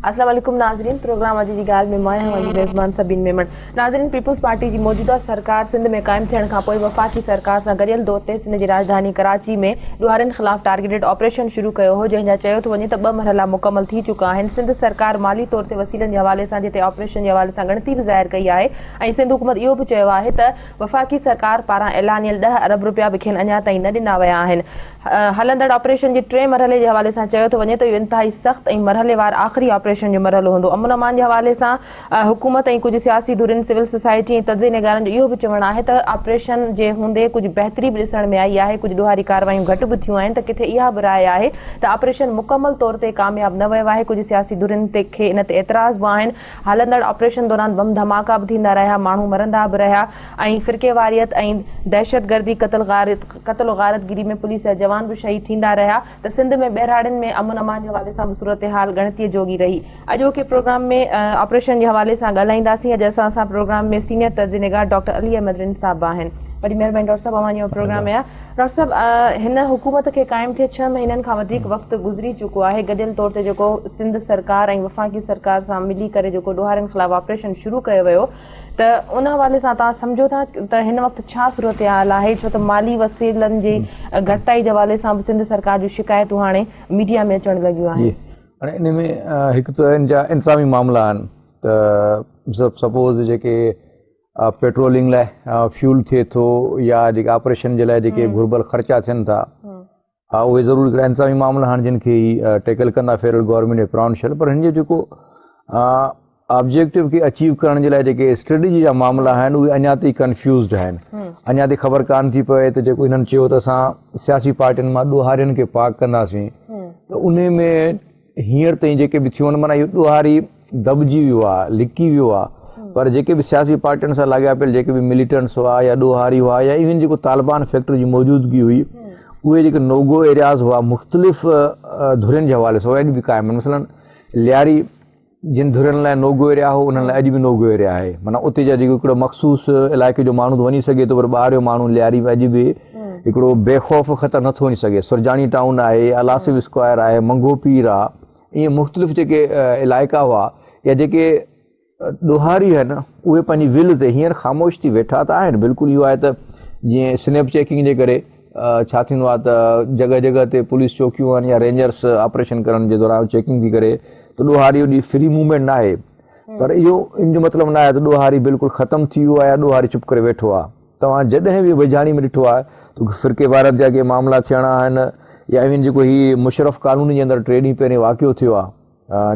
अस्सलाम वालेकुम नाज़रीन, प्रोग्राम अॼु जी ॻाल्हि में मैं हूँ मेज़बान सबीन मेमन। नाज़रीन, पीपल्स पार्टी की मौजूदा सरकार सिंध में कायम थियण खां पोइ वफ़ाक़ी सरकार सां गॾियल दौर ते सिंध की राजधानी कराची में ॾुहारियुनि ख़िलाफ़ टारगेटेड ऑपरेशन शुरू कयो हो, जंहिंजा चयो थो वञे त 2 मरहला मुकमल थी चुका आहिनि। सिंध सरकार माली तौर ते वसीलनि जे हवाले सां जिते ऑपरेशन जे हवाले सां ॻणती बि ज़ाहिर कई आहे ऐं सिंध हुकूमत इहो बि चयो आहे त वफ़ाक़ी सरकार पारां ऐलानियल 10 अरब रुपया बि खेनि अञा ताईं न ॾिना विया आहिनि। हलंदड़ ऑपरेशन जे 3 मरहले जे हवाले सां चयो थो वञे त इहो इंतहाई सख़्त ऐं मरहलेवार आख़िरी ऑपरेशन जो मरहलो हूंदो। अमन अमान के हवाले से हुकूमत और कुछ सियासी धुरिन सिविल सोसाइटी और तर्जे निगारन जो इहो भी चवण है तो ऑपरेशन के होंदे कुछ बेहतरी भी दिसण में आई है, कुछ ॾोहारी कार्रवाई घट भी थियूं आहिनि, किथे इहा भी राय है तो ऑपरेशन मुकम्मल तौर पर कामयाब न वियो है। कुछ सियासी धुरिन खे इन ते एतराज़ भी आहिनि। हलंदड़ ऑपरेशन दौरान बम धमाका भी थींदा रहा, माण्हू मरंदा भी रहा ऐं फ़िरक़ेवारियत और दहशतगर्दी क़त्ल गारतगिरी में पुलिस जा जवान भी शहीद थींदा रहा। तो सिंध में बहराड़िन में अमन अमान के हवाले से सूरत हाल गणती जोगी रही। अॼोके प्रोग्राम में ऑपरेशन के हवाले से ॻाल्हाईंदासीं। अॼु असां प्रोग्राम में सीनियर तर्जे निगार डॉक्टर अली अहमद रिन साहब आहिनि। बड़ी मेहरबानी डॉक्टर साहब, अवां प्रोग्राम में डॉक्टर साहब, हिन हुकूमत के कायम थे 6 महीनन खां वधीक वक्त गुजरी चुको है। गडियल तौर ते जो सिंध सरकार और वफ़ाक़ी सरकार से मिली करे जो ॾोहारियुनि ख़िलाफ़ ऑपरेशन शुरू किया वियो, तो उन हवाले से तुम समझो था तो हिन वक्त छा सूरत हाल है? छो तो माली वसीलन जी घटाई के हवाले से सिंध सरकार जो शिकायतूं हाँ मीडिया में अचण लगियूं आहिनि। इन में एक तो इंसामी मामला आहिनि त सपोज जेके पेट्रोलिंग लाइ फ्यूल थे तो या जेके ऑपरेशन जे लाइ जेके घुर्बल ख़र्चा थियनि था उहे ज़रूर हिकिड़ा इंसामी मामला आहिनि जिन खे टैकल कंदा फेडरल गवर्नमेंट प्रोविंशियल। पर हिन जो जेको ऑब्जेक्टिव के अचीव करण जे लाइ जेके स्ट्रेटजी जा मामला आहिनि उहे अञा ताईं कंफ्यूज़्ड आहिनि। अञा ताईं ख़बर कान थी पए त जेको हिननि चयो त असां सियासी पार्टियुनि मां ॾोहारियुनि खे पाक कंदासीं, त उन में हींअर ताईं जेके भी थियूं आहिनि माना इहो ॾोहारी दॿिजी वियो आहे, लिकी वियो आहे। पर जेके भी सियासी पार्टियुनि सां लाॻापियल जेके भी मिलिटेंट्स हुआ या ॾोहारी हुआ या इवन जेको तालिबान फैक्टर जी मौजूदगी हुई, उहे जेके नोगो एरियाज़ हुआ मुख़्तलिफ़ धुरियुनि जे हवाले सां अॼु बि क़ाइमु आहिनि। मसलन लियारी जिन धुरियुनि लाइ नोगो एरिया हो उन्हनि लाइ अॼु बि नोगो एरिया आहे। माना उते जा जेको हिकिड़ो मख़सूस इलाइक़े जो माण्हू वञी सघे थो, पर ॿाहिरि जो माण्हू लियारी में अॼु बि हिकिड़ो बेखौफ़ ख़तर नथो वञी सघे। सुरजानी टाउन आहे, अलासिफ स्क्वायर आहे, मंगो पीर आहे, ईअं मुख़्तलिफ़ जेके इलाइक़ा हुआ या जेके ॾोहारी आहिनि उहे पंहिंजी विल ते हींअर ख़ामोश थी वेठा त आहिनि। बिल्कुलु इहो आहे त जीअं स्नैप चेकिंग जे करे छा थींदो आहे त जॻह जॻह ते पुलिस चौकियूं आहिनि या रेंजर्स ऑपरेशन करण जे दौरान चेकिंग थी करे, त ॾोहारी ओॾी फ्री मूवमेंट न आहे। पर इहो इन जो मतिलबु न आहे त ॾोहारी बिल्कुलु ख़तमु थी वियो आहे या ॾोहारी चुप करे वेठो आहे। तव्हां जॾहिं बि वेझाणी में ॾिठो आहे त फ़िरक़े वारत जा के मामला थियणा आहिनि या इवन जेको हीउ मुशरफ कॉलोनी जे अंदरि 3 ॾींहं पहिरें वाक़ियो थियो आहे,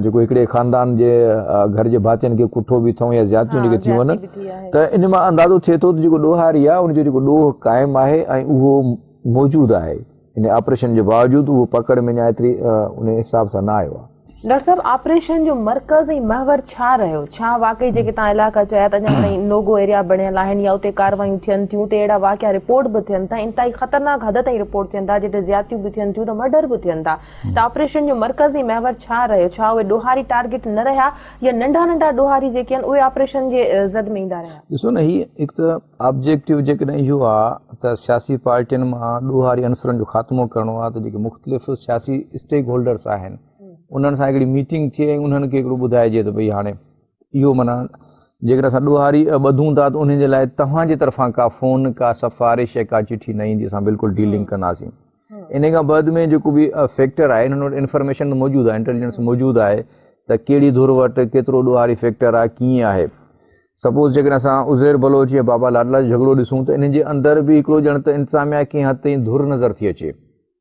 जेको हिकिड़े ख़ानदान जे घर जे भातियुनि खे कुठो बि अथऊं या ज़्यादतियूं जेके थियूं आहिनि, त इन मां अंदाज़ो थिए थो त जेको ॾोहारी आहे उनजो जेको ॾोह क़ाइमु आहे ऐं उहो मौजूदु आहे। इन ऑपरेशन जे बावजूदि उहो पकड़ में अञा एतिरी उन हिसाब सां न आयो आहे। डॉक्टर साहब, ऑपरेशन जो मरकज़ ऐं महवर छा रहियो? छा वाकई जेके तव्हां इलाइक़ा चया त अञा ताईं नोगो एरिया बणियल आहिनि या उते कार्रवायूं थियनि थियूं, उते अहिड़ा वाक़िया रिपोर्ट भी थियनि था, इंतहाई ख़तरनाक हद ताईं रिपोर्ट थियनि था, जिते ज़्यादतियूं भी थियनि थियूं, त मर्डर भी थियनि था, त ऑपरेशन जो मरकज़ ऐं महवर छा रहियो? छा उहे ॾोहारी टारगेट न रहिया या नंढा नंढा ॾोहारी जेके आहिनि उहे ऑपरेशन जे ज़द में ईंदा रहिया? ॾिसो न, हीअ हिकु त ऑब्जेक्टिव जेकॾहिं इहो आहे त सियासी पार्टियुनि मां ॾोहारी अंसरनि जो ख़ात्मो करणो आहे, त जेके मुख़्तलिफ़ सियासी स्टेक होल्डर्स आहिनि उन्हनि सां हिकिड़ी मीटिंग थिए ऐं उन्हनि खे हिकिड़ो ॿुधाइजे त भई हाणे इहो माना जेकर असां ॾोहारी ॿधूं था त उन जे लाइ तव्हांजे तरफ़ां का फ़ोन, का सिफ़ारिश या का चिठी न ईंदी, असां बिल्कुलु डीलिंग कंदासीं। इन खां बाद में जेको बि फैक्टर आहे हिन वटि इंफॉर्मेशन मौजूदु आहे, इंटेलिजेंस मौजूदु आहे त कहिड़ी धुर वटि केतिरो ॾोहारी फैक्टर आहे, कीअं आहे। सपोज़ जेकर असां उज़ैर बलोच या बाबा लाडला जो झगड़ो ॾिसूं त इन जे अंदरि बि हिकिड़ो ॼण त इंतज़ामिया कंहिं हद ताईं धुर नज़र थी अचे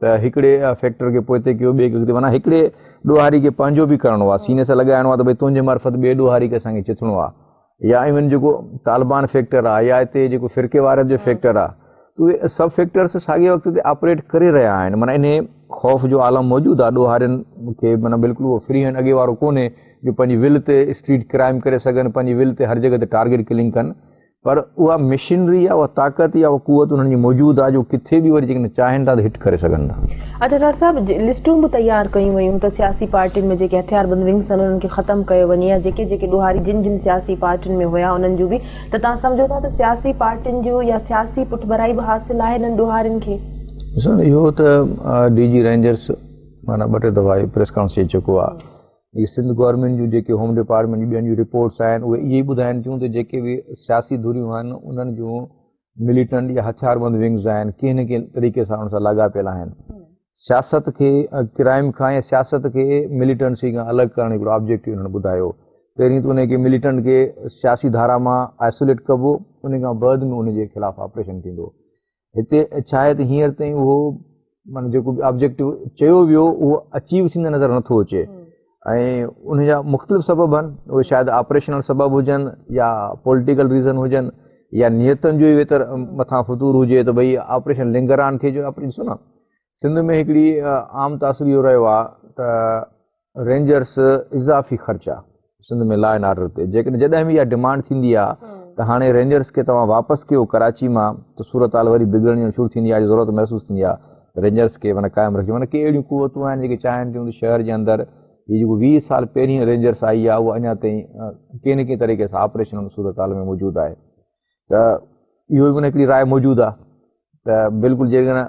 त हिकिड़े फैक्टर खे पोइ ते कयो, ॿिए खे, माना हिकिड़े ॾोहारी खे पंहिंजो बि करिणो आहे, सीने सां लॻाइणो आहे त भई तुंहिंजे मार्फत ॿिए ॾोहारी खे असांखे चिथणो आहे। या इवन जेको तालिबान फैक्टर आहे या हिते जेको फ़िरक़े वारत जो फैक्टर आहे, उहे सभु फैक्टर्स साॻे वक़्त ते ऑपरेट करे रहिया आहिनि। माना इन ख़ौफ़ जो आलम मौजूदु आहे ॾोहारियुनि खे, माना बिल्कुलु उहो फ्री आहिनि, अॻे वारो कोन्हे जो पंहिंजी विल ते स्ट्रीट क्राइम करे सघनि, पंहिंजी विल ते हर जॻह ते टारगेट किलिंग कनि। पर उहा मशीनरी या उहा ताक़त या उहा कुवत उन्हनि जी मौजूदु आहे जो किथे बि वरी जेकॾहिं चाहिनि था त हिट करे सघनि था। अच्छा डॉक्टर साहब, लिस्टूं भी तैयार कयूं वयूं त सियासी पार्टियुनि में जेके हथियारबंद विंग्स आहिनि उन्हनि खे ख़तमु कयो वञे या जेके जेके ॾोहारी जिन जिन सियासी पार्टियुनि में हुया उन्हनि जूं बि, त तव्हां सम्झो था त सियासी पार्टियुनि जो या सियासी पुठभराई भी हासिल आहे इन्हनि ॾोहारियुनि खे? ॾिसो न, इहो त DG रेंजर्स माना 2 टे दफ़ा प्रेस कॉन्फ्रेंस चई चुको आहे ये सिंध गवर्नमेंट जूं जेके होम डिपार्टमेंट जी ॿियनि जूं रिपोर्ट्स आहिनि उहे इहे ॿुधाइनि थियूं त जेके बि सियासी धुरियूं आहिनि उन्हनि जूं मिलिटेंट या हथियारबंद विंग्स आहिनि कंहिं न कंहिं तरीक़े सां उन सां लाॻापियल आहिनि। सियासत खे क्राइम खां या सियासत खे मिलिटेंसी खां अलॻि करणु हिकिड़ो ऑब्जेक्टिव हुननि ॿुधायो। पहिरीं त उनखे मिलिटेंट खे सियासी धारा मां आइसोलेट कबो, उन खां बाद में उनजे ख़िलाफ़ु ऑपरेशन थींदो। हिते छा आहे त हींअर ताईं उहो माना जेको बि ऑब्जेक्टिव चयो वियो उहो अचीव थींदे नज़र नथो अचे ऐं उनजा मुख़्तलिफ़ सबब आहिनि। उहे शायदि ऑपरेशनल सबब हुजनि या पॉलिटिकल रीज़न हुजनि या नियतनि जो ई वेतर मथां फतूर हुजे त भई ऑपरेशन लिंगरान थिए जो। ॾिसो न सिंध में हिकिड़ी आम तासुर इहो रहियो आहे त रेंजर्स इज़ाफ़ी ख़र्चा सिंध में लॉ एंड ऑर्डर ते जेकॾहिं जॾहिं बि इहा डिमांड थींदी आहे त हाणे रेंजर्स खे तव्हां वापसि कयो कराची मां त सूरत हाल वरी बिगड़ण शुरू थींदी आहे, ज़रूरत महसूसु थींदी आहे रेंजर्स खे माना क़ाइमु रखियो। माना के अहिड़ियूं कुवतूं आहिनि जेके चाहिनि थियूं त शहर जे अंदरि हीअ जेको 20 साल पहिरीं रेंजर्स आई आहे उहा अञा ताईं कंहिं न कंहिं तरीक़े सां ऑपरेशन सूरत हाल में मौजूदु आहे। त इहो बि हिकिड़ी राय मौजूदु आहे त बिल्कुलु जेकॾहिं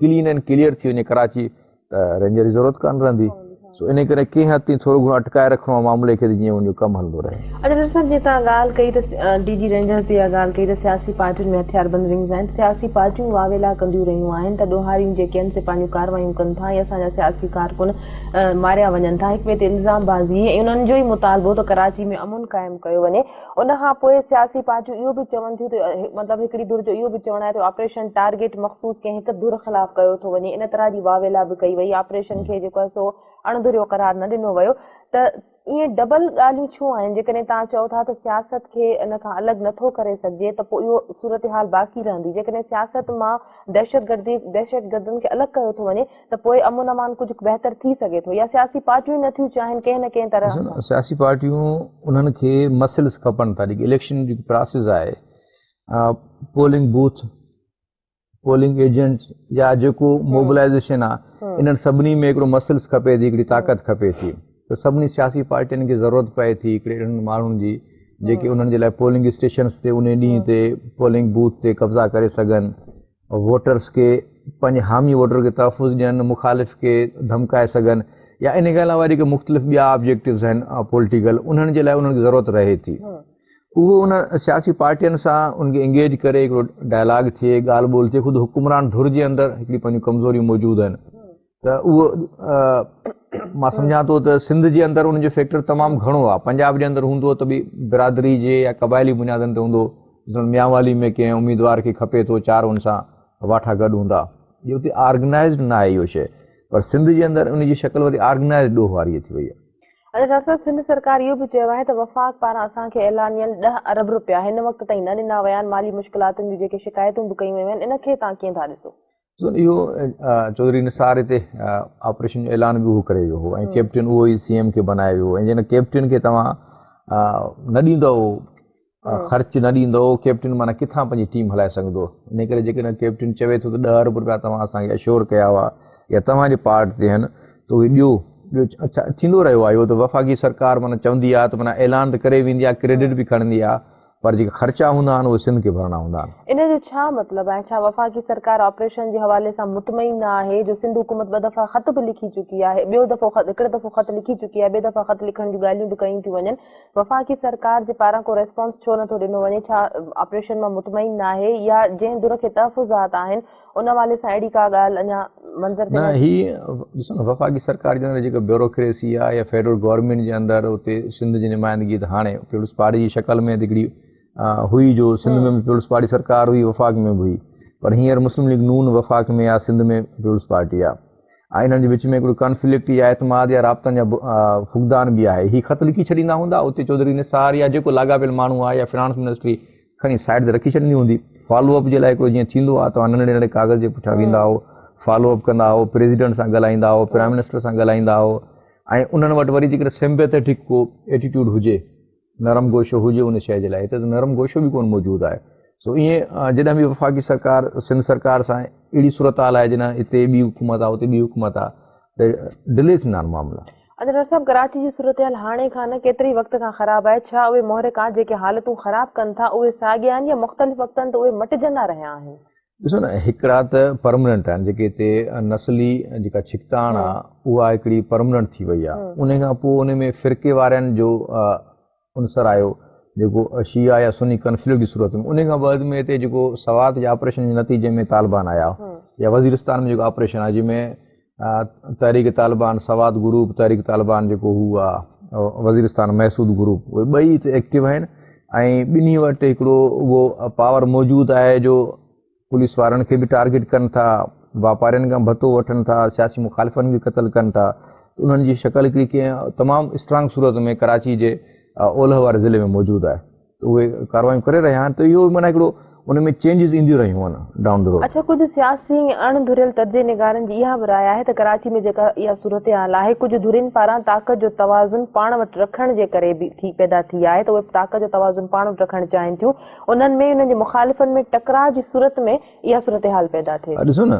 क्लीन एंड क्लियर थी वञे कराची त रेंजर जी ज़रूरत कान रहंदी। सो इन करे कंहिं हद ताईं थोरो घणो अटकाए रखिणो आहे मामले खे जीअं उनजो कमु हलंदो रहे। अच्छा डॉक्टर साहब जीअं तव्हां ॻाल्हि कई त DG रेंजर्स बि इहा ॻाल्हि कई त सियासी पार्टियुनि में हथियारबंद विंग्स आहिनि, सियासी पार्टियूं वावेला कंदियूं रहियूं आहिनि त ॾोहारियूं जेके आहिनि से पंहिंजूं कार्रवायूं कनि था या असांजा सियासी कारकुन मारिया वञनि था, हिक ॿिए ते इल्ज़ामबाज़ी ऐं उन्हनि जो ई मुतालबो त कराची में अमुन क़ाइमु कयो वञे। उनखां पोइ सियासी पार्टियूं इहो बि चवनि थियूं त मतिलबु हिकिड़ी धुर जो इहो बि चवणु आहे त ऑपरेशन टारगेट मख़सूस कंहिं हिकु धुर ख़िलाफ़ु कयो थो वञे, इन तरह जी वावेला बि कई वई, ऑपरेशन खे जेको आहे सो अणधुरियो करार न ॾिनो वियो। त ईअं डबल ॻाल्हियूं छो आहिनि? जेकॾहिं तव्हां चओ था त सियासत खे इन खां अलॻि नथो करे सघिजे त पोइ इहो सूरत हाल बाक़ी रहंदी। जेकॾहिं सियासत मां दहशतगर्दनि खे अलॻि कयो थो वञे त पोइ अमुन अमान कुझु बहितर थी सघे थो या सियासी पार्टियूं ई नथियूं चाहिनि कंहिं न कंहिं तरह सां। सियासी पार्टियूं उन्हनि खे मसल्स खपनि था। जेकी इलेक्शन जी प्रोसेस आहे, पोलिंग बूथ, पोलिंग एजेंट या जेको मोबिलाइज़ेशन आहे, इन्हनि सभिनी में हिकिड़ो मसल्स खपे थी, हिकिड़ी ताक़त खपे थी। त सभिनी सियासी पार्टियुनि खे ज़रूरत पए थी हिकिड़े अहिड़नि माण्हुनि जी जेके उन्हनि जे लाइ पोलिंग स्टेशन्स ते उन ॾींहं ते पोलिंग बूथ ते कब्ज़ा करे सघनि, वोटर्स खे पंहिंजे हामी वोटर खे तहफ़ुज़ ॾियनि, मुखालिफ़ खे धमकाए सघनि या इन खां अलावा जेके मुख़्तलिफ़ ॿिया ऑब्जेक्टिव्स आहिनि पॉलिटिकल, उन्हनि जे लाइ उन्हनि खे ज़रूरत रहे थी। उहो उन सियासी पार्टियुनि सां उनखे इंगेज करे हिकिड़ो डायलॉग थिए, ॻाल्हि ॿोल थिए। ख़ुदि हुकुमरान धुर जे अंदरि हिकिड़ी पंहिंजूं कमज़ोरियूं मौजूदु आहिनि त उहो मां सम्झां थो त सिंध जे अंदरि उनजो फैक्टर तमामु घणो आहे। पंजाब जे अंदरि हूंदो त बि बिरादरी जे या क़बाइली बुनियादनि ते हूंदो। मियांवाली में कंहिं उम्मीदवार खे खपे थो, 4 उन सां वाठा गॾु हूंदा। इहो हुते ऑर्गेनाइज़ड न आहे इहो शइ, पर सिंध जे अंदरि उनजी शक्ल वरी ऑर्गेनाइज़ड ॾोह वारी थी वई आहे। अच्छा डॉक्टर साहब, सिंध सरकार इहो बि चयो आहे त वफ़ाक़ पारां असांखे ऐलानियल 10 अरब रुपया हिन वक़्त ताईं न ॾिना विया आहिनि। माली मुश्किलातुनि जूं जेके शिकायतूं बि कयूं वियूं आहिनि, इनखे तव्हां कीअं था ॾिसो? इहो चौधरी निसार हिते ऑपरेशन जो ऐलान बि उहो करे वियो हो ऐं कैप्टन उहो ई CM खे बनाए वियो। ऐं जिन कैप्टन खे तव्हां न ॾींदव, ख़र्च न ॾींदव, कैप्टन माना किथां पंहिंजी टीम हलाए सघंदो। इन करे जेकॾहिं कैप्टन चवे थो त 10 अरब रुपया तव्हां असांखे अश्योर कया हुआ या तव्हांजे पार्ट ते आहिनि त उहे ॿियो अच्छा थींदो रहियो आहे। इहो त वफ़ाक़ी सरकार माना चवंदी आहे त माना ऐलान त करे वेंदी आहे, क्रेडिट बि खणंदी आहे, पर जेके ख़र्चा हूंदा आहिनि उहे सिंध खे भरणा हूंदा आहिनि। इन जो छा मतिलबु आहे? छा वफ़ाक़ी सरकार ऑपरेशन जे हवाले सां मुतमइन न आहे? जो सिंध हुकूमत 2 दफ़ा ख़त बि लिखी चुकी आहे, ॿियो दफ़ो हिकिड़े दफ़ो ख़त लिखी चुकी आहे, ॿिए दफ़ा ख़त लिखण जूं ॻाल्हियूं बि कयूं थियूं वञनि। वफ़ाक़ी सरकार जे पारां को रेस्पॉन्स छो नथो ॾिनो वञे? छा ऑपरेशन मां मुतमइन न आहे या जंहिं दुर खे तहफ़ुज़ात आहिनि उन हवाले सां अहिड़ी का ॻाल्हि अञा मंज़र ते न? ही ॾिसो न, वफ़ाक़ी सरकार जे अंदरि जेका ब्यूरोक्रेसी आहे या फेडरल गवर्नमेंट जे अंदरि उते सिंध जी नुमाइंदगी त हाणे पीपुल्स पार्टी जी शक्ल में हिकिड़ी हुई, जो सिंध में पीपुल्स पार्टी सरकार हुई, वफ़ाक़ में बि हुई, पर हींअर मुस्लिम लीग नून वफ़ाक़ में आहे, सिंध में पीपुल्स पार्टी आहे। ऐं इन्हनि जे विच में हिकिड़ो कॉन्फ्लिक्ट या एतमाद या राब्तनि जा फुक़दान बि आहे। ही ख़त लिखी छॾींदा हूंदा, उते चौधरी निसार या जेको लाॻापियल माण्हू आहे या फिनांस मिनिस्ट्री खणी साइड ते रखी छॾींदी हूंदी। फॉलोअप जे लाइ हिकिड़ो जीअं थींदो आहे, तव्हां नंढे नंढे कागज़ जे पुठियां वेंदा हो, फॉलोअप कंदा हो, प्रेसिडेंट सां ॻाल्हाईंदा हो, प्राइम मिनिस्टर सां ॻाल्हाईंदा हो, ऐं उन्हनि वटि वरी जेकॾहिं सिम्पैथेटिक को एटीट्यूड हुजे, नरम गोशो हुजे उन शइ जे लाइ, हिते त नरम गोशो बि कोन मौजूदु आहे। सो ईअं जॾहिं बि वफ़ाक़ी सरकार सिंध सरकार सां अहिड़ी सूरत हाल आहे जिन हिते ॿी हुकूमत आहे, उते ॿी हुकूमत आहे, त डिले थींदा आहिनि मामला। अच्छा डॉक्टर साहब, कराची जी सूरत हाल हाणे खां न केतिरी वक़्त खां ख़राबु आहे? छा उहे मुहरिकात जेके हालतूं ख़राबु कनि था उहे साॻिया आहिनि या मुख़्तलिफ़ वक़्तनि ते उहे मटिजंदा रहिया आहिनि? ॾिसो न हिकिड़ा त परमनेंट आहिनि जेके हिते नस्ली जेका छिकताण आहे उहा हिकिड़ी परमनेंट थी वई आहे। उन खां पोइ उन में फ़िरके वारनि जो उनसर आयो जेको शिया या सुन्नी कन्फ्लिक्ट जी सूरत में। उन खां बाद में हिते जेको सवात जे ऑपरेशन जे नतीजे में तालिबान आया या वज़ीरिस्तान में जेको ऑपरेशन आहे जंहिंमें तहरीक तालिबान सवात ग्रुप तहरीक तालिबान जेको हू आहे वज़ीरिस्तान महसूद ग्रुप उहे ॿई हिते एक्टिव आहिनि ऐं ॿिन्ही वटि हिकिड़ो उहो पावर मौजूदु आहे जो पुलिस वारनि खे बि टारगेट कनि था, वापारियुनि खां भतो वठनि था, सियासी मुखालिफ़नि खे क़तल कनि था। त उन्हनि जी शक्ल हिकिड़ी कीअं तमामु स्ट्रांग सूरत में कराची जे ओलह वारे ज़िले में मौजूदु आहे। त उहे कार्रवाइयूं करे रहिया आहिनि। त इहो माना हिकिड़ो उन में चेंजिस ईंदियूं रहियूं आहिनि डाउन द रोड। अच्छा, कुछ सियासी अणधुरियल तर्जे निगारनि जी इहा बि राय आहे त कराची में जेका इहा सूरत हाल आहे कुझु धुरियुनि पारां ताक़त जो तवाज़ुन पाण वटि रखण जे करे बि पैदा थी आहे। त उहे ताक़त जो तवाज़ुन पाण वटि रखणु चाहिनि थियूं, उन्हनि में उन्हनि जे मुखालिफ़नि में टकराव जी सूरत में इहा सूरत हाल पैदा थिए। ॾिसो न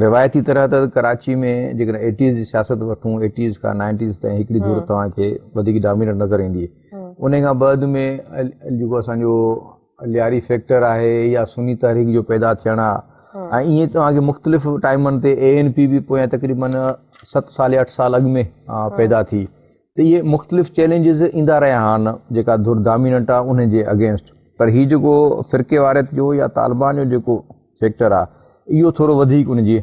रिवायती तरह त कराची में जेकॾहिं 80s जी सियासत वठूं 80s खां 90s ताईं हिकिड़ी धुर तव्हांखे वधीक डोमिनेंट नज़र ईंदी। उन खां बाद में जेको असांजो लियारी फैक्टर आहे या सुन्नी तहरीक जो पैदा थियणु आहे ऐं ईअं तव्हांखे मुख़्तलिफ़ टाइमनि ते ANP बि पोयां तक़रीबन 7 साल या 8 साल अॻु में पैदा थी। त इहे मुख़्तलिफ़ चैलेंजिस ईंदा रहिया आहिनि जेका धुर डोमिनेंट आहे उन जे अगेंस्ट। पर हीउ जेको फ़िरके वारे जो या तालिबान जो जेको फैक्टर आहे इहो थोरो वधीक उन जी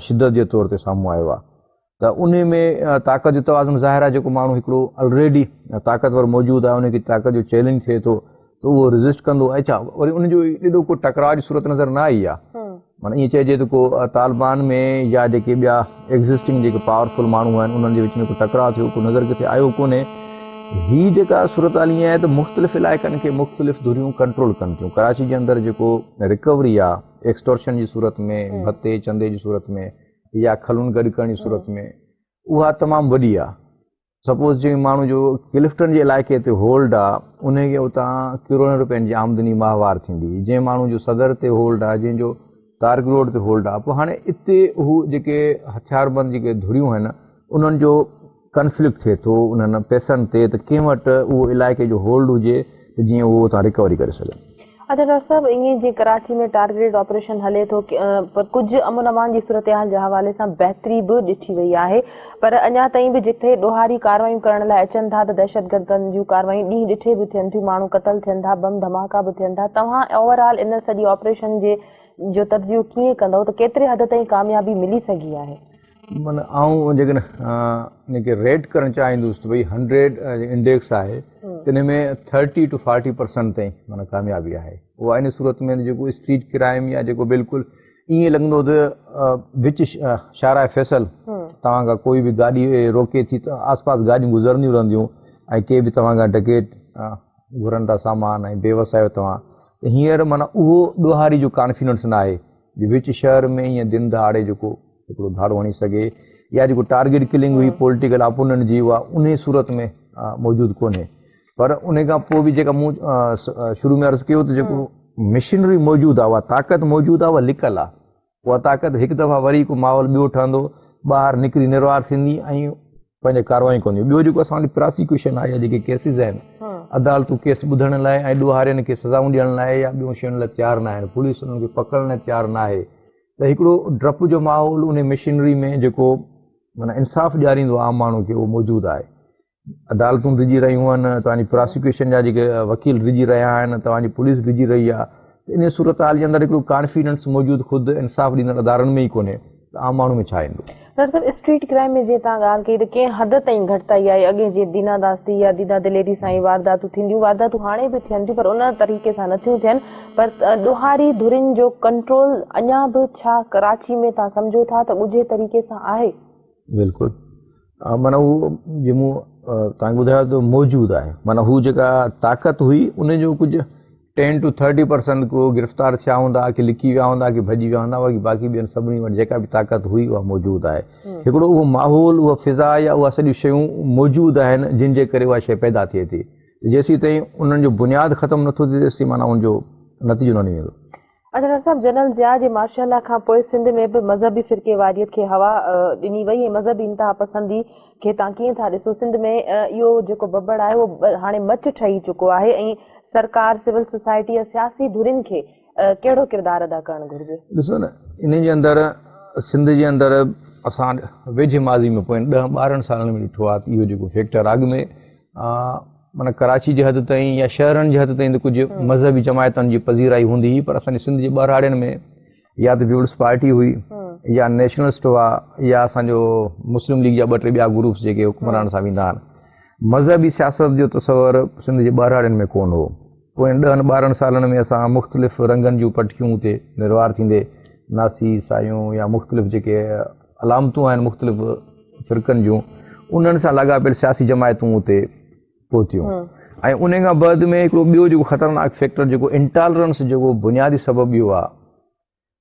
शिदत जे तौर ते साम्हूं आयो आहे। त उन में ताक़त जो तवाज़ुन ज़ाहिर आहे जेको माण्हू हिकिड़ो ऑलरेडी ताक़तवर मौजूदु आहे उनखे ताक़त जो चैलेंज थिए थो त उहो रेज़िस्ट कंदो आहे। छा वरी उनजो एॾो को टकराव जी सूरत नज़र न आई आहे। माना ईअं चइजे त को तालिबान में या जेके ॿिया एग्ज़िस्टिंग जेके पावरफुल माण्हू आहिनि उन्हनि जे विच में को टकराव थियो को नज़र किथे आयो कोन्हे। हीअ जेका सूरत हाल ईअं आहे त मुख़्तलिफ़ इलाइक़नि खे मुख़्तलिफ़ धुरियूं कंट्रोल कनि थियूं। कराची जे अंदरि जेको रिकवरी आहे एक्सटॉर्शन जी सूरत में भत्ते चंदे जी सूरत में या खलुन गॾु करण जी सूरत में उहा तमामु वॾी आहे। सपोज़ जे माण्हू जो क्लिफ्टन जे इलाइक़े ते होल्ड आहे उनखे उतां करोड़नि रुपयनि जी आमदनी माहवार थींदी। जंहिं माण्हू जो सदर ते होल्ड आहे जंहिंजो तारक रोड ते होल्ड आहे पोइ हाणे हिते हू जेके हथियारबंद जेके धुरियूं आहिनि उन्हनि जो कन्फ्लिक्ट थिए थो उन्हनि पैसनि ते त कंहिं वटि उहो इलाइक़े जो होल्ड हुजे त जीअं उहो उतां रिकवरी करे सघे। अच्छा डॉक्टर साहब, ईअं जीअं कराची में टारगेटेड ऑपरेशन हले थो पर कुझु अमन अमान जी सूरत हाल जे हवाले सां बहितरी बि ॾिठी वई आहे, पर अञा ताईं बि जिथे ॾोहारी कार्रवायूं करण लाइ अचनि था त दहशतगर्दनि जूं कार्रवायूं ॾींहुं ॾिठे बि थियनि थियूं, माण्हू क़तल थियनि था, बम धमाका बि थियनि था। तव्हां ओवरऑल इन सॼी ऑपरेशन जो तजियो कीअं कंदव त केतिरे हद ताईं कामयाबी मिली सघी आहे? माना आउं जेकॾहिं हिनखे रेट करणु चाहींदुसि त भई 100 इंडेक्स आहे त हिन में 30 to 40% ताईं माना कामयाबी आहे। उहा इन सूरत में जेको स्ट्रीट क्राइम या जेको बिल्कुलु ईअं लॻंदो त विच शारा फैसल तव्हां खां कोई बि गाॾी रोके थी त आसपास गाॾियूं गुज़रंदियूं रहंदियूं ऐं के बि तव्हां खां डकेट घुरनि था सामान ऐं बेवस आहियो तव्हां। त हींअर माना उहो ॾोहारी जो कॉन्फिडेंस न आहे जो विच शहर में ईअं दिन दहाड़े जेको हिकिड़ो धाड़ो हणी सघे या जेको टारगेट किलिंग हुई पॉलिटिकल अपोनेंट जी उहा उन सूरत में मौजूदु कोन्हे। पर उन खां पोइ बि जेका मूं शुरू में अर्ज़ु कयो त जेको मशीनरी मौजूदु आहे उहा ताक़त मौजूदु आहे उहा लिकल आहे। उहा ताक़त हिकु दफ़ा वरी को माहौल ॿियो ठहंदो ॿाहिरि निकिरी निर्वार थींदी ऐं पंहिंजे कार्रवाई कंदियूं। ॿियो जेको असांजी प्रोसिक्यूशन आहे या जेके केसिस आहिनि अदालतूं केस ॿुधण लाइ ऐं ॾोहारियुनि खे सज़ाऊं ॾियण लाइ या ॿियूं शयुनि लाइ तयारु न आहिनि। पुलिस उन्हनि खे पकड़ण लाइ तयारु न आहे। त हिकिड़ो डपु जो माहौल उन मशीनरी में जेको माना इंसाफ़ ॾियारींदो आम माण्हू खे उहो मौजूदु आहे। अदालतूं डिॼी रहियूं आहिनि, तव्हांजी प्रोसिक्यूशन जा जेके वकील डिॼी रहिया आहिनि, तव्हांजी पुलिस डिॼी रही आहे। इन सूरत हाल जे अंदरि हिकिड़ो कॉन्फिडेंस मौजूदु ख़ुदि इंसाफ़ ॾींदड़ अदालतुनि में ई कोन्हे त आम माण्हू में छा ईंदो। डॉक्टर साहब, स्ट्रीट क्राइम में जीअं तव्हां ॻाल्हि कई त कंहिं हद ताईं घटिताई आहे। अॻे जीअं दीना दास्ती या दीना दिलेरी सां वारदातूं थींदियूं, वारदातूं हाणे बि थियनि थियूं पर उन तरीक़े सां नथियूं थियनि। पर ॾोहारी धुरियुनि जो कंट्रोल अञा बि छा कराची में तव्हां सम्झो था त ॻुझे तरीक़े सां आहे? बिल्कुलु माना उहो जीअं मूं तव्हांखे ॿुधायो त मौजूदु आहे। माना हू जेका ताक़त हुई उनजो कुझु 10 to 30% को गिरफ़्तार थिया हूंदा की लिकी विया हूंदा की भॼी विया हूंदा बाक़ी ॿियनि सभिनी वटि जेका बि ताक़त हुई उहा मौजूदु आहे। हिकिड़ो उहो माहौल उहा फिज़ा या उहा सॼियूं शयूं मौजूदु आहिनि जिन जे करे उहा शइ पैदा थिए थी। जेसीं ताईं उन्हनि जो बुनियादु ख़तमु नथो थिए तेसीं माना उनजो नतीजो न निकिरंदो। अच्छा डॉक्टर साहब, जनरल ज़िया जे मार्शल खां पोइ सिंध में बि मज़हबी फ़िरके वारियत खे हवा ॾिनी वई ऐं मज़हबी इंतिहा पसंदी खे तव्हां कीअं था ॾिसो? सिंध में इहो जेको बबड़ आहे उहो हाणे मच ठही चुको आहे ऐं सरकार सिविल सोसाइटी या सियासी धुरियुनि खे कहिड़ो किरदारु अदा करणु घुरिजे? ॾिसो न, इन जे अंदरि सिंध जे अंदरि असां वेझे माज़ी में पोइ 10-12 सालनि में ॾिठो आहे त इहो जेको फैक्टर अॻु में माना कराची जे हद ताईं या शहरनि जे हद ताईं त कुझु मज़हबी जमायतनि जी पज़ीराई हूंदी हुई, पर असांजे सिंध जे ॿारहाड़ियुनि में या त पीपुल्स पार्टी हुई या नेशनलिस्ट हुआ या असांजो मुस्लिम लीग जा 2-3 ॿिया ग्रुप्स जेके हुक्मरान सां वेंदा आहिनि। मज़हबी सियासत जो तसवर सिंध जे ॿारहाड़ियुनि में कोन हो। पोइ 10-12 सालनि में असां मुख़्तलिफ़ रंगनि जूं पटिकियूं हुते निर्वार थींदे नासी सायूं या मुख़्तलिफ़ जेके अलामतूं आहिनि मुख़्तलिफ़ फ़िरक़नि जूं, उन्हनि सां लाॻापियल सियासी जमायतूं हुते पहुतियूं। ऐं उन खां बाद में हिकिड़ो ॿियो जेको ख़तरनाक फैक्टर जेको इंटॉलरेंस जेको बुनियादी सबबु इहो आहे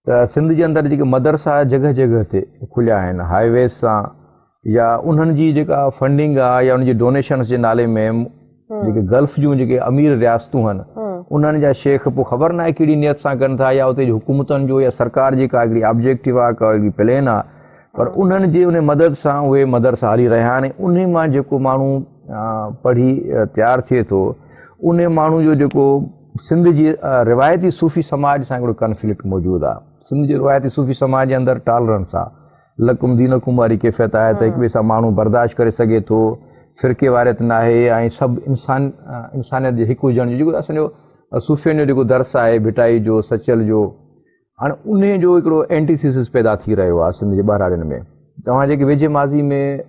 त सिंध जे अंदरि जेके मदरसा जॻह जॻह ते खुलिया आहिनि हाईवेज़ सां या उन्हनि जी जेका फंडिंग आहे या उनजी डोनेशन्स जे नाले में जेके गल्फ जूं जेके अमीर रियासतूं आहिनि उन्हनि जा शेख पोइ ख़बर न आहे कहिड़ी नियत सां कनि था या उते हुकूमतनि जो या सरकार जी का हिकिड़ी ऑब्जेक्टिव आहे का हिकिड़ी प्लेन आहे, पर उन्हनि जे उन मदद सां उहे मदरसा हली रहिया आहिनि। उन मां जेको माण्हू पढ़ी तयारु थिए थो उन माण्हू जो जेको सिंध जी रिवायती सूफ़ी समाज सां हिकिड़ो कन्फ्लिक्ट मौजूदु आहे। सिंध जे रिवायती सूफ़ी समाज जे अंदरि टॉलरेंस आहे, लकुम दीनकुम वारी कैफ़ियत आहे त हिक ॿिए सां माण्हू बर्दाश्त करे सघे थो, फ़िरके वारियत न आहे ऐं सभु इंसानियत जे हिकु हुजण जो जेको असांजो सूफ़ियुनि जो जेको दर्स आहे भिटाई जो सचल जो, हाणे उन जो हिकिड़ो एंटीथीसिस पैदा थी रहियो आहे सिंध जे ॿारहाड़ियुनि में। तव्हां जेके वेझे माज़ी में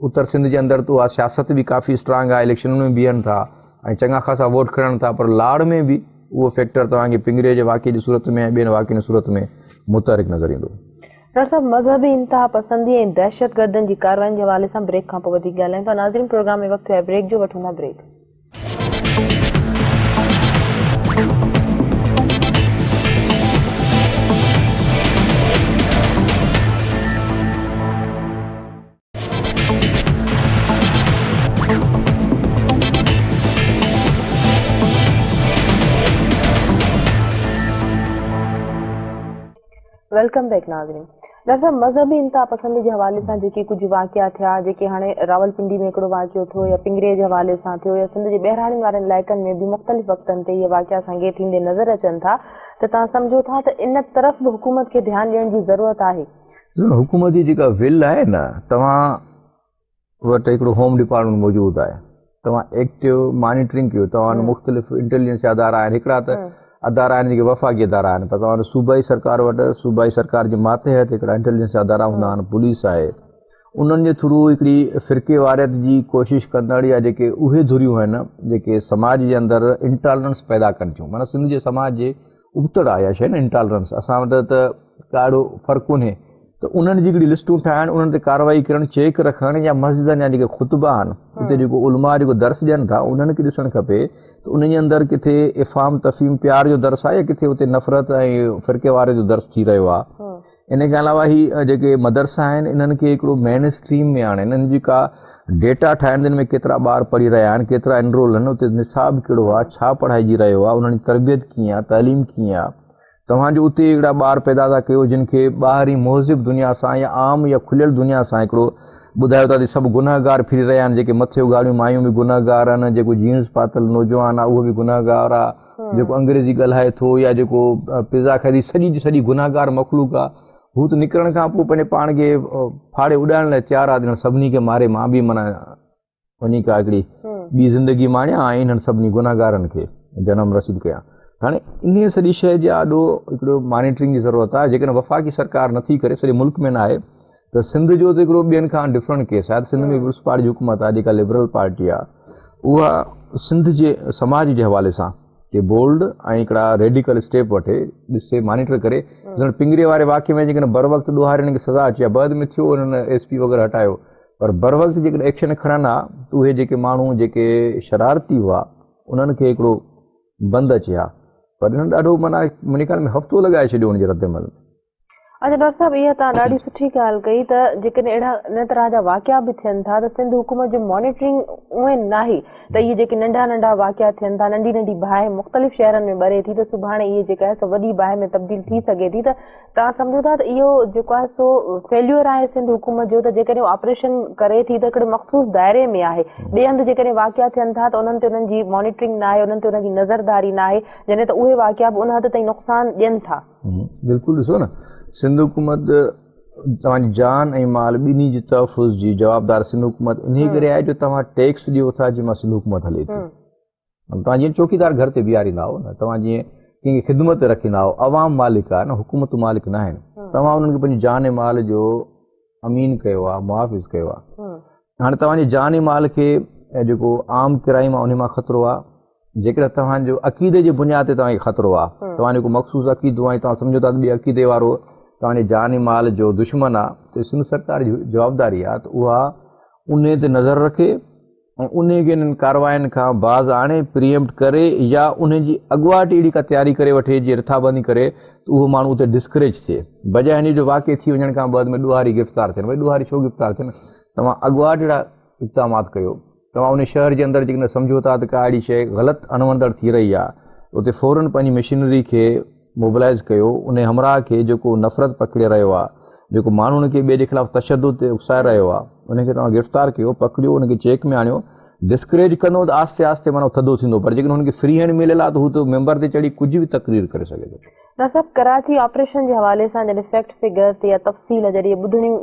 उत्तर सिंध जे अंदरि त उहा सियासत बि काफ़ी स्ट्रांग आहे, इलेक्शननि में बीहनि था ऐं चङा ख़ासा वोट खणनि था, पर लाड़ में बि उहो फैक्टर तव्हांखे पिंगरे जे वाक़े जी सूरत में ऐं ॿियनि वाक़ियुनि जी सूरत में मुतहरिक नज़र ईंदो। डॉक्टर साहब, मज़हबी इंतहा पसंदी ऐं दहशतगर्दनि जी कार्रवाइनि जे हवाले सां ब्रेक खां पोइ वधीक ॻाल्हायूं था। नाज़रीन, प्रोग्राम में वक़्तु आहे ब्रेक जो, वठूं था ब्रेक। वेलकम बैक नाज़रीन। डॉक्टर साहब, मज़हबी इंतहा पसंदी जे हवाले सां जेके कुझु वाक़िया थिया, जेके हाणे रावलपिंडी में हिकिड़ो वाक़ियो थियो या पिंगरे जे हवाले सां थियो या सिंध जे ॿाहिराड़ियुनि वारनि इलाइक़नि में बि मुख़्तलिफ़ वक़्तनि ते इहे वाक़िया असांखे थींदे नज़र अचनि था, त तव्हां सम्झो था त इन तरफ़ बि हुकूमत खे ध्यानु ॾियण जी ज़रूरत आहे? हुकूमत जी जेका विल आहे न, तव्हां वटि हिकिड़ो होम डिपार्टमेंट मौजूदु आहे, तव्हां एक्टिव मॉनिटरिंग कयो, तव्हां मुख़्तलिफ़ इंटेलिजेंस अदारा आहिनि, हिकिड़ा त अदारा आहिनि जेके वफ़ाक़ी अदारा आहिनि, पर तव्हां सूबाई सरकार वटि सूबाई सरकार जे मातहत हिकिड़ा इंटेलिजेंस अदारा हूंदा आहिनि, पुलिस आहे, उन्हनि जे थ्रू हिकिड़ी फ़िरके वारियत जी कोशिशि कंदड़ या जेके उहे धुरियूं आहिनि जेके समाज जे अंदरि इंटॉलरेंस पैदा कनि थियूं। माना सिंध जे समाज जे उबतड़ आहे शइ न इंटॉलरेंस, असां वटि त ॾाढो फ़र्क़ु कोन्हे, त उन्हनि जी हिकिड़ी लिस्टूं ठाहिण, उन्हनि ते कार्रवाई करणु, चेक रखणु, या मस्जिदनि जा जेके ख़ुतबा आहिनि उते जेको उलमा जेको दर्स ॾियनि था उन्हनि खे ॾिसणु खपे त उन जे अंदरि किथे इफ़ाम तफ़हीम प्यार जो दर्स आहे या किथे उते नफ़रत ऐं फ़िरके वारे जो दर्स थी रहियो आहे। इन खां अलावा ही जेके मदरसा आहिनि इन्हनि खे हिकिड़ो मेन स्ट्रीम में आणे, इन्हनि जी का डेटा ठाहिण में केतिरा ॿार पढ़ी रहिया आहिनि, केतिरा एनरोल आहिनि, उते निसाब कहिड़ो आहे, छा पढ़ाइजी रहियो आहे, उन्हनि जी तरबियत कीअं आहे, तालीम कीअं आहे। तव्हांजो उते हिकिड़ा ॿार पैदा था कयो जिन खे ॿाहिरी मुहज़िब दुनिया सां या आम या खुलियल दुनिया सां हिकिड़ो ॿुधायो था त सभु गुनाहगार फिरी रहिया आहिनि, जेके मथे उघाड़ियूं मायूं बि गुनाहगार आहिनि, जेको जीन्स पातल नौजवान आहे उहो बि गुनाहगार आहे, जेको अंग्रेज़ी ॻाल्हाए थो या जेको पिज़ा खाई सॼी जी सॼी गुनाहगार मख़लूक आहे, हू त निकिरण खां पोइ पंहिंजे पाण खे फाड़े उॾाइण लाइ तयारु आहे, सभिनी खे मारे मां बि माना वञी का हिकिड़ी ॿी ज़िंदगी माणियां ऐं इन्हनि सभिनी गुनाहगारनि खे जनम रसीद कयां। हाणे इन सॼी शइ जे ॾाढो हिकिड़ो मॉनिटरिंग जी ज़रूरत आहे, जेकॾहिं वफ़ाक़ी सरकार नथी करे, सॼे मुल्क में न आहे, त सिंध जो त हिकिड़ो ॿियनि खां डिफरेंट केस आहे। सिंध में पीपुल्स पार्टी जी हुकूमत आहे, जेका लिबरल पार्टी आहे, उहा सिंध जे समाज जे हवाले सां के बोल्ड ऐं हिकिड़ा रेडिकल स्टेप वठे, ॾिसे, मॉनिटर करे। पिंगरे वारे वाक़े में जेकॾहिं बर वक़्तु ॾोहारियुनि खे सज़ा अची आहे, बाद में थियो उन्हनि SP वग़ैरह हटायो, पर बर वक़्तु जेकॾहिं एक्शन खणनि हा त उहे जेके माण्हू जेके शरारती हुआ उन्हनि खे हिकिड़ो बंदि अचे हा, पर हिननि ॾाढो माना मुंहिंजे ख़्याल में हफ़्तो लॻाए छॾियो हुनजे रद्द अमल में। अच्छा डॉक्टर साहब, इहा तव्हां ॾाढी सुठी ॻाल्हि कई त जेकॾहिं अहिड़ा इन तरह जा वाक़िया बि थियनि था त सिंध हुकूमत जो मॉनिटरिंग उहे नाहे त इहे जेके नंढा नंढा वाक़िया थियनि था, नंढी नंढी बाहि मुख़्तलिफ़ शहरनि में ॿरे थी त सुभाणे इहे जेका आहे सो वॾी बाहि में तब्दील थी सघे थी, त तव्हां सम्झो था त इहो जेको आहे सो फेल्यूअर आहे सिंध हुकूमत जो, त जेकॾहिं ऑपरेशन करे थी त हिकिड़े मख़सूस दायरे में आहे, ॿिए हंधि जेकॾहिं वाक़िया थियनि था त उन्हनि ते उन्हनि जी मॉनिटरिंग न आहे, उन्हनि ते उन्हनि जी नज़रदारी न आहे, जॾहिं त उहे वाक़िया बि उन हद ताईं नुक़सान ॾियनि था। बिल्कुलु ॾिसो न, सिंध हुकूमत तव्हांजी जान ऐं माल ॿिन्ही जी तहफ़ुज़ जी जवाबदार सिंध हुकूमत इन करे आहे जो तव्हां टैक्स ॾियो था जंहिंमां सिंध हुकूमत हले थी। तव्हां जीअं चौकीदार घर ते बीहारींदा हो न, तव्हां जीअं कंहिंखे ख़िदमत रखींदा हो, अवाम मालिक आहे न, हुकूमत मालिक न आहिनि। तव्हां उन्हनि खे पंहिंजी जान ऐं माल जो अमीन कयो आहे, मुहाफ़िज़ कयो आहे। हाणे तव्हांजी जान ऐं माल खे जेको आम क्राइम आहे उन मां ख़तरो आहे, जेकॾहिं तव्हांजो अक़ीदे जे बुनियाद ते तव्हांखे ख़तरो आहे, तव्हांजो को मख़सूस अक़ीदो आहे, तव्हां सम्झो था त ॿिए अक़ीदे वारो तव्हांजे जान ऐं माल जो दुश्मन आहे, त सिंध सरकार जी जवाबदारी आहे त उहा उन ते नज़र रखे ऐं उन खे इन्हनि कार्रवाइनि खां बाज़ आणे, प्रीएम्प्ट करे, या उन जी अॻुवाट अहिड़ी का तयारी करे वठे जीअं रिथाबंदी करे त उहो माण्हू उते डिस्करेज थिए, बजाए हिन जो वाक़े थी वञण खां बाद में ॾुहारी गिरफ़्तार थियनि। भई ॾुहारी छो गिरफ़्तार थियनि? तव्हां अॻुवाट अहिड़ा इक़दामात कयो, तव्हां उन शहर जे अंदरि जेकॾहिं सम्झो था त का अहिड़ी शइ ग़लति अनवंदड़ थी रही आहे, उते फ़ौरन पंहिंजी मशीनरी खे मोबिलाइज़ कयो, उन हमराह खे जेको नफ़रत पकिड़े रहियो आहे, जेको माण्हुनि खे ॿिए जे ख़िलाफ़ु तशदुद ते उकसाए रहियो आहे, उनखे तव्हां गिरफ़्तार कयो, पकड़ियो, उनखे चेक में आणियो। डिस्करेज कंदो त आस्ते आस्ते माना थधो थींदो, पर जेकॾहिं हुनखे फ्री हैंड मिलियल आहे त हू त मेंबर ते चढ़ी कुझु बि तकरीर करे सघे थो। डॉक्टर साहब, कराची ऑपरेशन जे हवाले सां जॾहिं फैक्ट फिगर्स या तफ़सील जॾहिं ॿुधणियूं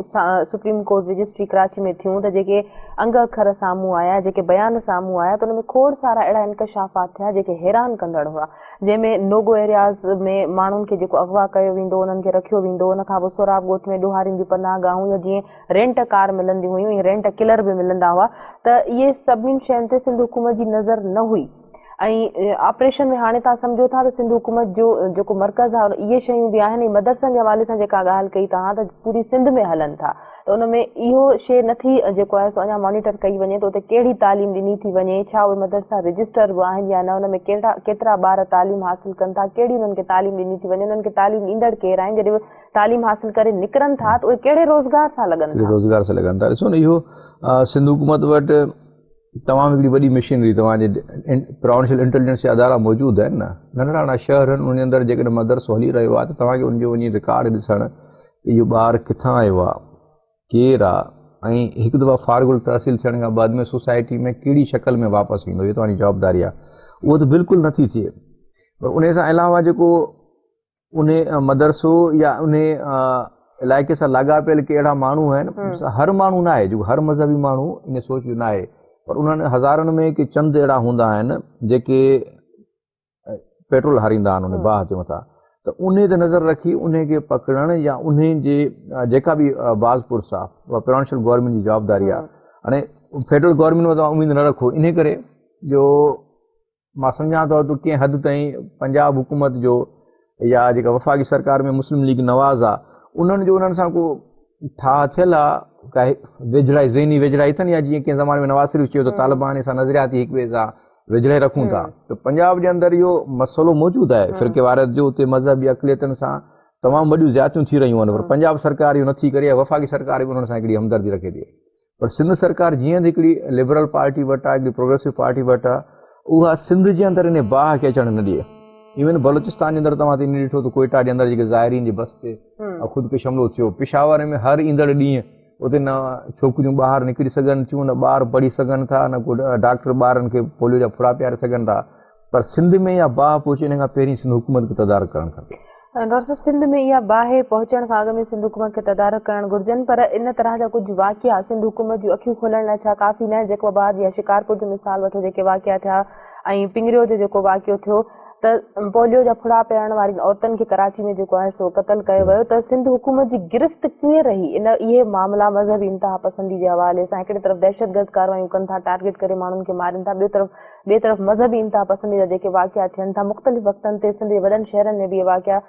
सुप्रीम कोर्ट रजिस्ट्री कराची में थियूं त जेके अंग अखर साम्हूं आया, जेके बयान साम्हूं आया, त उन में खोड़ सारा अहिड़ा इंकशाफ़ात थिया जेके हैरान कंदड़ हुआ, जंहिंमें नोगो एरियाज़ में माण्हुनि खे जेको अगवा कयो वेंदो, उन्हनि खे रखियो वेंदो, उनखां पोइ सोराब ॻोठ में ॾुहारियुनि जी पनाह गाहूं, या जीअं रेंट कार मिलंदियूं हुयूं, या रेंट किलर बि मिलंदा हुआ, त इहे सभिनी शयुनि ते सिंध हुकूमत जी नज़र न हुई। ऐं ऑपरेशन में हाणे तव्हां सम्झो था त सिंध हुकूमत जो जेको मर्कज़ आहे इहे शयूं बि आहिनि। मदरसनि जे हवाले सां जेका ॻाल्हि कई तव्हां त पूरी सिंध में हलनि था, त उन में इहो शइ नथी जेको आहे सो अञा मॉनिटर कई वञे त उते कहिड़ी तालीम ॾिनी थी वञे, छा उहे मदरसा रजिस्टर बि आहिनि या न, उन में केतिरा ॿार तालीम हासिल कनि था, कहिड़ी उन्हनि खे तालीम ॾिनी थी वञे, उन्हनि खे तालीम ॾींदड़ केरु आहिनि, जॾहिं उहे तालीम हासिल करे निकिरनि था त उहे कहिड़े रोज़गार सां लॻनि था? रोज़गार सां लॻनि था। ॾिसो न, इहो सिंध हुकूमत वटि तमामु हिकिड़ी वॾी मशीनरी तव्हांजे प्रोविंशियल इंटेलिजेंस जा अदारा मौजूदु आहिनि न, नंढड़ा नंढड़ा शहर आहिनि, उन अंदरि जेकॾहिं मदरसो हली रहियो आहे त तव्हांखे उनजो वञी रिकॉर्ड ॾिसणु त इहो ॿारु किथां आयो आहे, केरु आहे, ऐं हिकु दफ़ा फारगुल तहसील थियण खां बाद में सोसाइटी में कहिड़ी शक्ल में वापसि ईंदो, इहा तव्हांजी जवाबदारी आहे। उहो त बिल्कुलु नथी थिए। पर उन सां अलावा जेको उन मदरसो या उन इलाइक़े सां लाॻापियल के अहिड़ा माण्हू आहिनि, हर माण्हू न आहे, जेको हर मज़हबी माण्हू इन सोच जो न आहे, पर उन्हनि हज़ारनि में के चंद अहिड़ा हूंदा आहिनि जेके पेट्रोल हारींदा आहिनि उन बाहि जे मथां, त उन ते नज़र रखी उन खे पकड़णु या उन जे जेका बि बाज़पुरस आहे उहा प्रोविंशियल गवर्नमेंट जी जवाबदारी आहे। हाणे फेडरल गवर्नमेंट में तव्हां उमेद न रखो, इन करे जो मां सम्झां थो त कंहिं हद ताईं पंजाब हुकूमत जो या जेका वफ़ाक़ी सरकार में मुस्लिम लीग नवाज़ आहे, उन्हनि जो उन्हनि सां को ठाह थियल आहे, का वेझड़ाई ज़हनी वेझड़ाई अथनि, या जीअं कंहिं ज़माने में नवाज़ शरीफ़ चयो त तालिबान सां नज़रियाती हिक ॿिए सां वेझड़ाई रखूं था, त पंजाब जे अंदरि इहो मसइलो मौजूदु आहे फ़िरके वारत जो। उते मज़हबी अक़लियतनि सां तमामु वॾियूं ज़्यादतियूं थी रहियूं आहिनि, पर पंजाब सरकार इहो नथी करे, वफ़ाक़ी सरकार बि उन्हनि सां हिकिड़ी हमदर्दी रखे थी। पर सिंध सरकार जीअं त हिकिड़ी लिबरल पार्टी वटि आहे, हिकिड़ी प्रोग्रेसिव पार्टी वटि आहे, उहा सिंध जे अंदरि इन बाहि खे अचणु न ॾिए। इवन बलोचिस्तान जे अंदरि तव्हां इन ॾिठो त कोयटा जे अंदरि जेके ज़ाइरीन जे बस ते ख़ुदकुशी हमलो थियो, पिशावर में हर ईंदड़ ॾींहुं उते न छोकिरियूं ॿाहिरि निकिरी सघनि थियूं, न ॿार पढ़ी सघनि था, न को डॉक्टर ॿारनि खे पोलियो जा फुड़ा पियारे सघनि था। पर सिंध में इहा बाहि पहुचे इन खां पहिरीं सिंध हुकूमत खे तदारक करणु खपे। डॉक्टर साहब, सिंध में इहा बाहि पहुचण खां अॻु में सिंध हुकूमत खे तदारक करणु घुरिजनि, पर इन तरह जा कुझु वाक़िया सिंध हुकूमत जूं अखियूं खोलण लाइ छा काफ़ी न आहे? जेकोबाद या शिकारपुर जो मिसाल वठो, जेके वाक़िया थिया, ऐं पिंगरियो जो जेको वाक़ियो थियो त पोलियो जा फुड़ा पियारण वारी औरतुनि खे कराची में जेको आहे सो क़तल कयो वियो, त सिंध हुकूमत जी गिरफ़्त कीअं रही? इहे मामला मज़हबी इंतिहा पसंदी जे हवाले सां हिकिड़ी तरफ़ दहशतगर्द कार्रवायूं कनि था, टारगेट करे माण्हुनि खे मारनि था, ॿिए तरफ़ मज़हबी इंतिहा पसंदी जा जेके वाक़िया थियनि था, मुख़्तलिफ़ वक़्तनि ते सिंध जे वॾनि शहरनि में बि इहे वाक़िया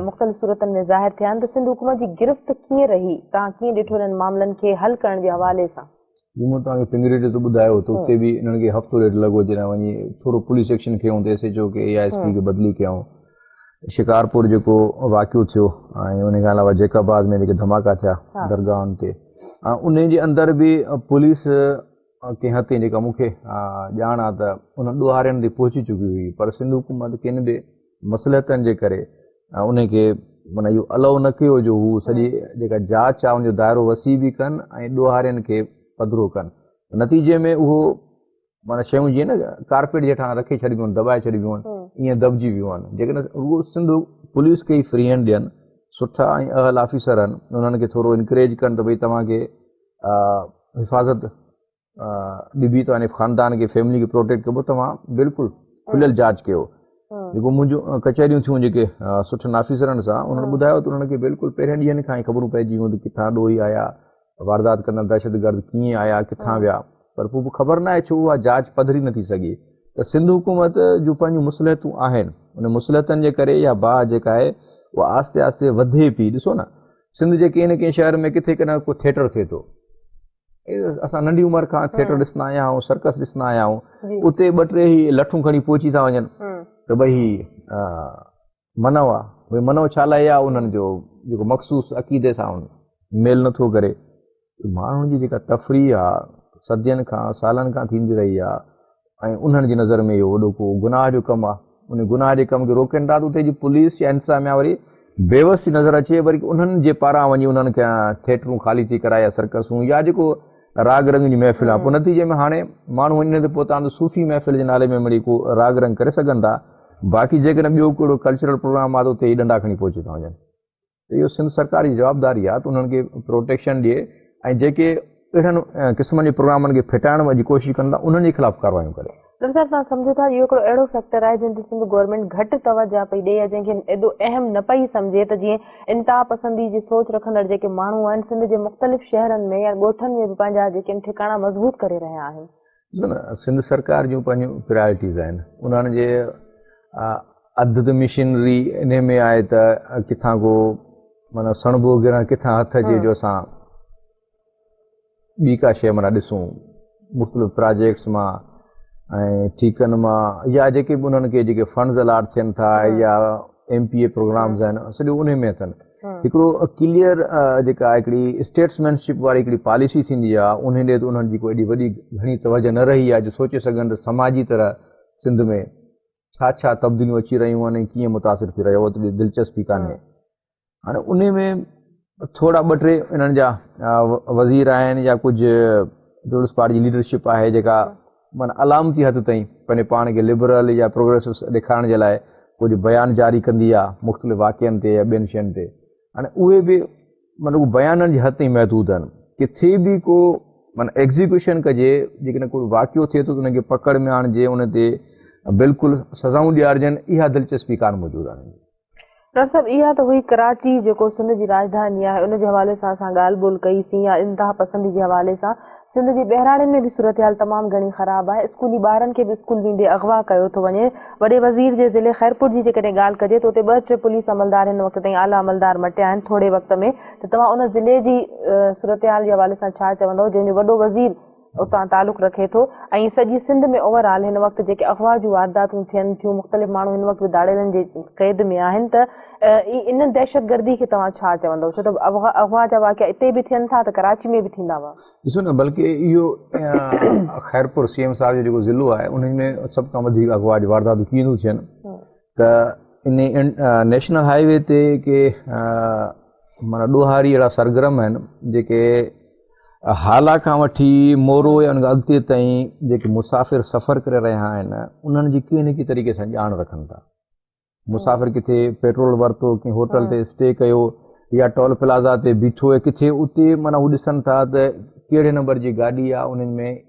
मुख़्तलिफ़ सूरतनि में ज़ाहिर थिया आहिनि, त सिंध हुकूमत जी गिरफ़्त कीअं रही? तव्हां कीअं ॾिठो इन्हनि मामलनि खे हल करण जे हवाले सां? जीअं मूं तव्हांखे पिंगरी जो ॿुधायो त उते बि इन्हनि खे हफ़्तो ॾेढ लॻो, जॾहिं वञी थोरो पुलिस एक्शन खयूं त एस एच ओ खे AISP खे बदिली कयूं, शिकारपुर जेको वाक़ियो थियो ऐं उन खां अलावा जैकाबाद में जेके धमाका थिया दरगाहनि ते, उन जे अंदरि बि पुलिस कंहिं हद ताईं जेका मूंखे ॼाण आहे त उन ॾोहारियुनि ते पहुची चुकी हुई, पर सिंध हुकूमत किन बि मसइलतनि जे करे उन खे माना इहो अलाउ न कयो जो हू सॼी जेका जांच आहे उनजो दाइरो वसी बि कनि ऐं ॾोहारियुनि खे पधिरो कनि। नतीजे में उहो माना शयूं जीअं न कारपेट हेठां रखे छॾिबियूं आहिनि, दॿाए छॾिबियूं आहिनि, ईअं दॿिजी वियूं आहिनि। जेकॾहिं उहो सिंध पुलिस खे ई फ्री हैंड ॾियनि, सुठा ऐं अहल ऑफिसर आहिनि, उन्हनि खे थोरो इनकरेज कनि त भई तव्हांखे हिफ़ाज़त ॾिबी अथव, यानी ख़ानदान खे फैमिली खे प्रोटेक्ट कबो, तव्हां बिल्कुलु खुलियल जांच कयो। जेको मुंहिंजो कचहरियूं थियूं जेके सुठनि ऑफिसरनि सां, उन्हनि ॿुधायो त उन्हनि खे बिल्कुलु पहिरियनि ॾींहंनि खां ई ख़बरूं पइजी वियूं त किथां ॾोही आया, वारदात कंदा दहशतगर्द कीअं आया, किथां विया, पर पोइ ख़बर न आहे छो उहा जांच पधरी नथी सघे। त सिंध हुकूमत जूं पंहिंजूं मुसलहतूं आहिनि, उन मुसलहतनि जे करे इहा बाहि जेका आहे उहा आस्ते आस्ते वधे पई। ॾिसो न, सिंध जे कंहिं न कंहिं शहर में किथे कॾहिं को थिएटर थिए थो, असां नंढी उमिरि खां थिएटर ॾिसंदा आया आहियूं, सर्कस ॾिसंदा आया आहियूं, उते ॿ टे ई लठूं खणी पहुची था वञनि त भई मनव आहे, भई मनव छा लाइ आहे, उन्हनि जो जेको मख़सूस अक़ीदे सां मेल नथो करे। माण्हुनि जी जेका तफ़रीह आहे सदियनि खां सालनि खां थींदी रही आहे, ऐं उन्हनि जी नज़र में इहो वॾो को गुनाह जो कमु आहे, उन गुनाह जे कम खे रोकनि था त उते जी पुलिस या इंतिज़ामिया वरी बेवसी नज़र अचे, वरी उन्हनि जे पारां वञी उन्हनि खे थिएटरूं ख़ाली थी कराए या सर्कसूं या जेको राग रंग जी महफ़िल आहे, पोइ नतीजे में हाणे माण्हू वञनि त पोइ तव्हां सूफ़ी महफ़िल जे नाले में वरी को राग रंग करे सघनि था, बाक़ी जेकॾहिं ॿियो कहिड़ो कल्चरल प्रोग्राम आहे त उते ई डंडा खणी पहुची था वञनि। त इहो सिंध सरकार जी जवाबदारी आहे त उन्हनि खे प्रोटेक्शन ॾिए ऐं जेके अहिड़नि क़िस्मनि जे प्रोग्रामनि खे फिटाइण जी कोशिशि कनि था उन्हनि जे ख़िलाफ़ कार्रवाइयूं करे। डॉक्टर साहब, तव्हां सम्झो था इहो हिकिड़ो अहिड़ो फैक्टर आहे जंहिं ते सिंध गवर्नमेंट घटि तवजा पई ॾे या जंहिंखे एॾो अहम न पई सम्झे त जीअं इंतिहा पसंदी जी सोच रखंदड़ जेके माण्हू आहिनि सिंध जे मुख़्तलिफ़ शहरनि में या ॻोठनि में बि पंहिंजा जेके ठिकाणा मज़बूत करे रहिया आहिनि। ॾिसो न, सिंध सरकार जूं पंहिंजूं प्रायोरिटीज़ आहिनि, उन्हनि जे अधु मशीनरी इन में आहे त किथां को माना सणबो गिरण किथां हथ अचे जो असां ॿी का शइ माना ॾिसूं, मुख़्तलिफ़ प्रोजेक्ट्स मां ऐं ठीकनि मां या जेके बि उन्हनि खे जेके फंड्स अलाट थियनि था या MPA प्रोग्राम्स आहिनि, सॼो उन में अथनि। हिकिड़ो क्लियर जेका हिकिड़ी स्टेट्समैनशिप वारी हिकिड़ी पॉलिसी थींदी आहे, उन ॾे त उन्हनि जी कोई एॾी वॾी घणी तवजो न रही आहे जो सोचे सघनि त समाजी तरह सिंध में छा छा तब्दीलियूं अची रहियूं आहिनि ऐं कीअं मुतासिर थी रहियो, उहो दिलचस्पी कान्हे। हाणे उन में थोरा ॿ टे इन्हनि जा वज़ीर आहिनि या कुझु पीपुल्स पार्टी जी लीडरशिप आहे जेका माना अलामती हद ताईं पंहिंजे पाण खे लिबरल या प्रोग्रेसिव ॾेखारण जे लाइ कुझु बयान जारी कंदी आहे मुख़्तलिफ़ वाक़िअनि ते या ॿियनि शयुनि ते। हाणे उहे बि माना उहे बयाननि जी हद ताईं महदूद आहिनि, किथे बि को माना एग्ज़ीक्यूशन कजे, जेकॾहिं कोई वाक़ियो थिए थो त उनखे पकड़ में आणिजे, उन ते बिल्कुलु सज़ाऊं ॾियारजनि, इहा दिलचस्पी कान मौजूदु आहे। डॉक्टर साहब, इहा त हुई कराची जेको सिंध जी राजधानी आहे उन जे हवाले सां असां ॻाल्हि ॿोल कईसीं या इंतिहा पसंदी जे हवाले सां। सिंध जी बहिराणियुनि में बि सूरत हाल तमामु घणी ख़राबु आहे, स्कूली ॿारनि खे बि स्कूल वेंदे अगवा कयो थो वञे। वॾे वज़ीर जे ज़िले ख़ैरपुर जी जेकॾहिं ॻाल्हि कजे त उते 2-3 पुलिस अमलदार हिन वक़्त ताईं आला अमलदार मटिया आहिनि थोरे वक़्त में। त तव्हां उन ज़िले जी सूरत हाल जे हवाले सां छा चवंदव जंहिंजो वॾो वज़ीर उतां तालुक़ रखे थो, ऐं सॼी सिंध में ओवरऑल हिन वक़्तु जेके अगवा जूं वारदातूं थियनि थियूं, मुख़्तलिफ़ माण्हू हिन वक़्तु दाड़ेलनि जे क़ैद में आहिनि, त इन दहशतगर्दी खे तव्हां छा चवंदव? छो त अगवा जा वाक़िया इते बि थियनि था त कराची में बि थींदा हुआ। ॾिसो न, बल्कि इहो ख़ैरपुर CM साहिब जो जेको ज़िलो आहे उन में सभ खां वधीक अगवा जी वारदातूं कीअं थियूं थियनि, त इन नेशनल हाईवे ते के माना ॾोहारी अहिड़ा सरगर्म आहिनि जेके हाला खां वठी मोरो या उन खां अॻिते ताईं जेके मुसाफ़िर सफ़र करे रहिया आहिनि उन्हनि जी कंहिं न कंहिं तरीक़े सां ॼाण रखनि था। मुसाफ़िर किथे पेट्रोल वरितो, कंहिं होटल ते स्टे कयो या टोल प्लाज़ा ते बीठो है किथे, उते माना हू ॾिसनि था त कहिड़े नंबर जी गाॾी आहे, उन्हनि में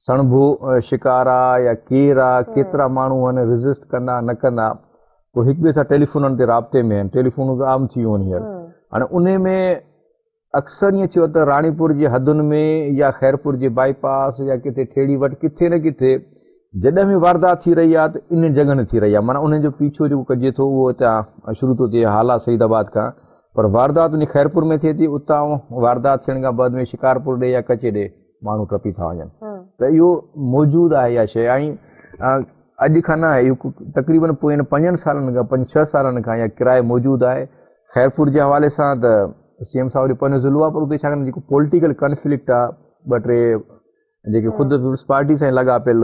सणभो शिकार आहे या केरु आहे, केतिरा माण्हू आहिनि, रिज़िस्ट कंदा न कंदा, पोइ हिक ॿिए सां टेलीफोननि ते राब्ते में आहिनि, टेलीफोनूं त आम थी वियूं आहिनि हींअर। हाणे उन में अक्सर ईअं थियो त राणीपुर जी हदुनि में या ख़ैरपुर जे बाईपास या किथे ठेड़ी वटि किथे न किथे जॾहिं बि वारदात थी रही आहे त इन जॻह थी रही आहे, माना उन जो पीछो जेको कजे थो उहो हितां शुरू थो थिए हाला सईदाबाद खां, पर वारदात उन ख़ैरपुर में थिए थी, उतां वारदात थियण खां बाद में शिकारपुर ॾे या कचे ॾे माण्हू टपी था वञनि। त इहो मौजूदु आहे इहा शइ। ऐं अॼु खां न इहो तक़रीबन पोयनि 5 सालनि खां 5-6 सालनि खां इहा किराए मौजूदु आहे। ख़ैरपुर जे हवाले सां त CM साहब वरी पंहिंजो ज़िलो आहे, पर उते छा जेको पॉलिटिकल कॉन्फ्लिक्ट आहे, 2-3 जेके ख़ुदि पीपल्स पार्टी सां लाॻापियल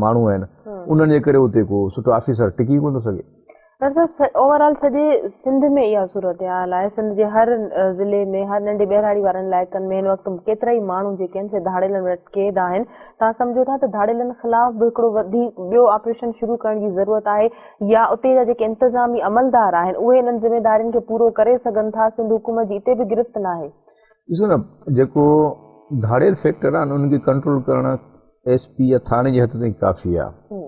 माण्हू आहिनि, उन्हनि जे करे उते को सुठो ऑफिसर टिकी कोन थो सघे। डॉक्टर साहब ओवरऑल सॼे सिंध में इहा सूरत हाल आहे। सिंध जे हर ज़िले में, हर नंढे ॿेराड़ी वारनि इलाइक़नि में हिन वक़्तु केतिरा ई माण्हू जेके आहिनि से धाड़ेलनि वटि क़ैद आहिनि। तव्हां सम्झो था त धाड़ेलनि ख़िलाफ़ बि हिकिड़ो ॿियो ऑपरेशन शुरू करण जी ज़रूरत आहे, या उते जा जेके इंतज़ामी अमलदार आहिनि उहे इन्हनि ज़िम्मेदारियुनि खे पूरो करे सघनि था? सिंध हुकूमत जी हिते बि गिरफ़्त न आहे। ॾिसो न, जेको धाड़ेल फैक्टर आहे न, उनखे कंट्रोल करणु SP या थाणे जे हद ताईं काफ़ी आहे।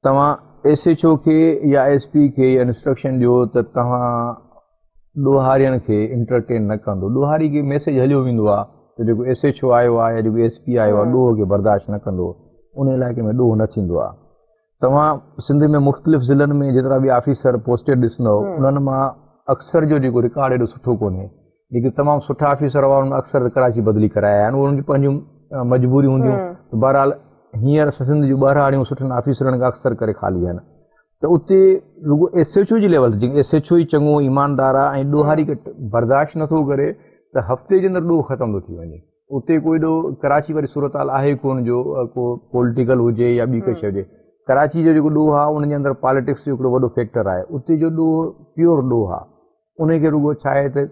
तव्हां SHO खे या SP खे इंस्ट्रक्शन ॾियो त तव्हां ॾोहारियनि खे इंटरटेन न कंदो। ॾोहारी खे मैसेज हलियो वेंदो आहे त जेको SHO आयो आहे या जेको SP आयो आहे ॾोह खे बर्दाश्त न कंदो, उन इलाइक़े में ॾोह न थींदो आहे। तव्हां सिंध में मुख़्तलिफ़ ज़िलनि में जेतिरा बि ऑफिसर पोस्टेड ॾिसंदव, उन्हनि मां अक्सर जो जेको रिकॉर्ड एॾो सुठो कोन्हे। जेके तमामु सुठा ऑफिसर हुआ उन्हनि अक्सर कराची बदिली कराया आहिनि, उन्हनि जी पंहिंजूं मजबूरियूं हूंदियूं। बहरहाल हींअर सिंध जूं ॿाहिराणियूं सुठनि ऑफिसरनि खां अक्सर करे ख़ाली आहिनि, त उते रुगो SHO जी लेवल ते SHO ई चङो ईमानदार आहे ऐं ॾोहारी खे बर्दाश्त नथो करे त हफ़्ते जे अंदरि ॾोह ख़तमु थो थी वञे। उते कोई एॾो कराची वारी सूरत हाल आहे कोन जो को पॉलिटिकल हुजे या ॿी काई शइ हुजे। कराची जो जेको ॾोह आहे उनजे अंदरि पॉलिटिक्स जो हिकिड़ो वॾो फैक्टर आहे। उते जो ॾोह प्योर ॾोह आहे, उनखे रुगो छा आहे त